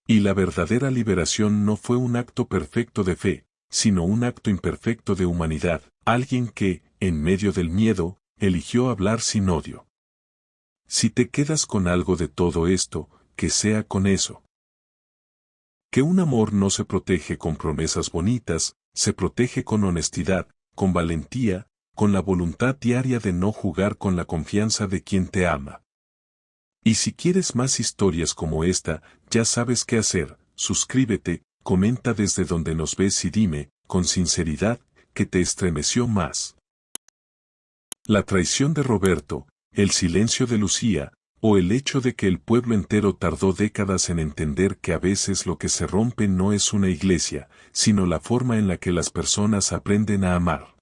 Y la verdadera liberación no fue un acto perfecto de fe, sino un acto imperfecto de humanidad, alguien que, en medio del miedo, eligió hablar sin odio. Si te quedas con algo de todo esto, que sea con eso. Que un amor no se protege con promesas bonitas, se protege con honestidad, con valentía, con la voluntad diaria de no jugar con la confianza de quien te ama. Y si quieres más historias como esta, ya sabes qué hacer, suscríbete, comenta desde donde nos ves y dime, con sinceridad, ¿qué te estremeció más? La traición de Roberto, el silencio de Lucía, o el hecho de que el pueblo entero tardó décadas en entender que a veces lo que se rompe no es una iglesia, sino la forma en la que las personas aprenden a amar.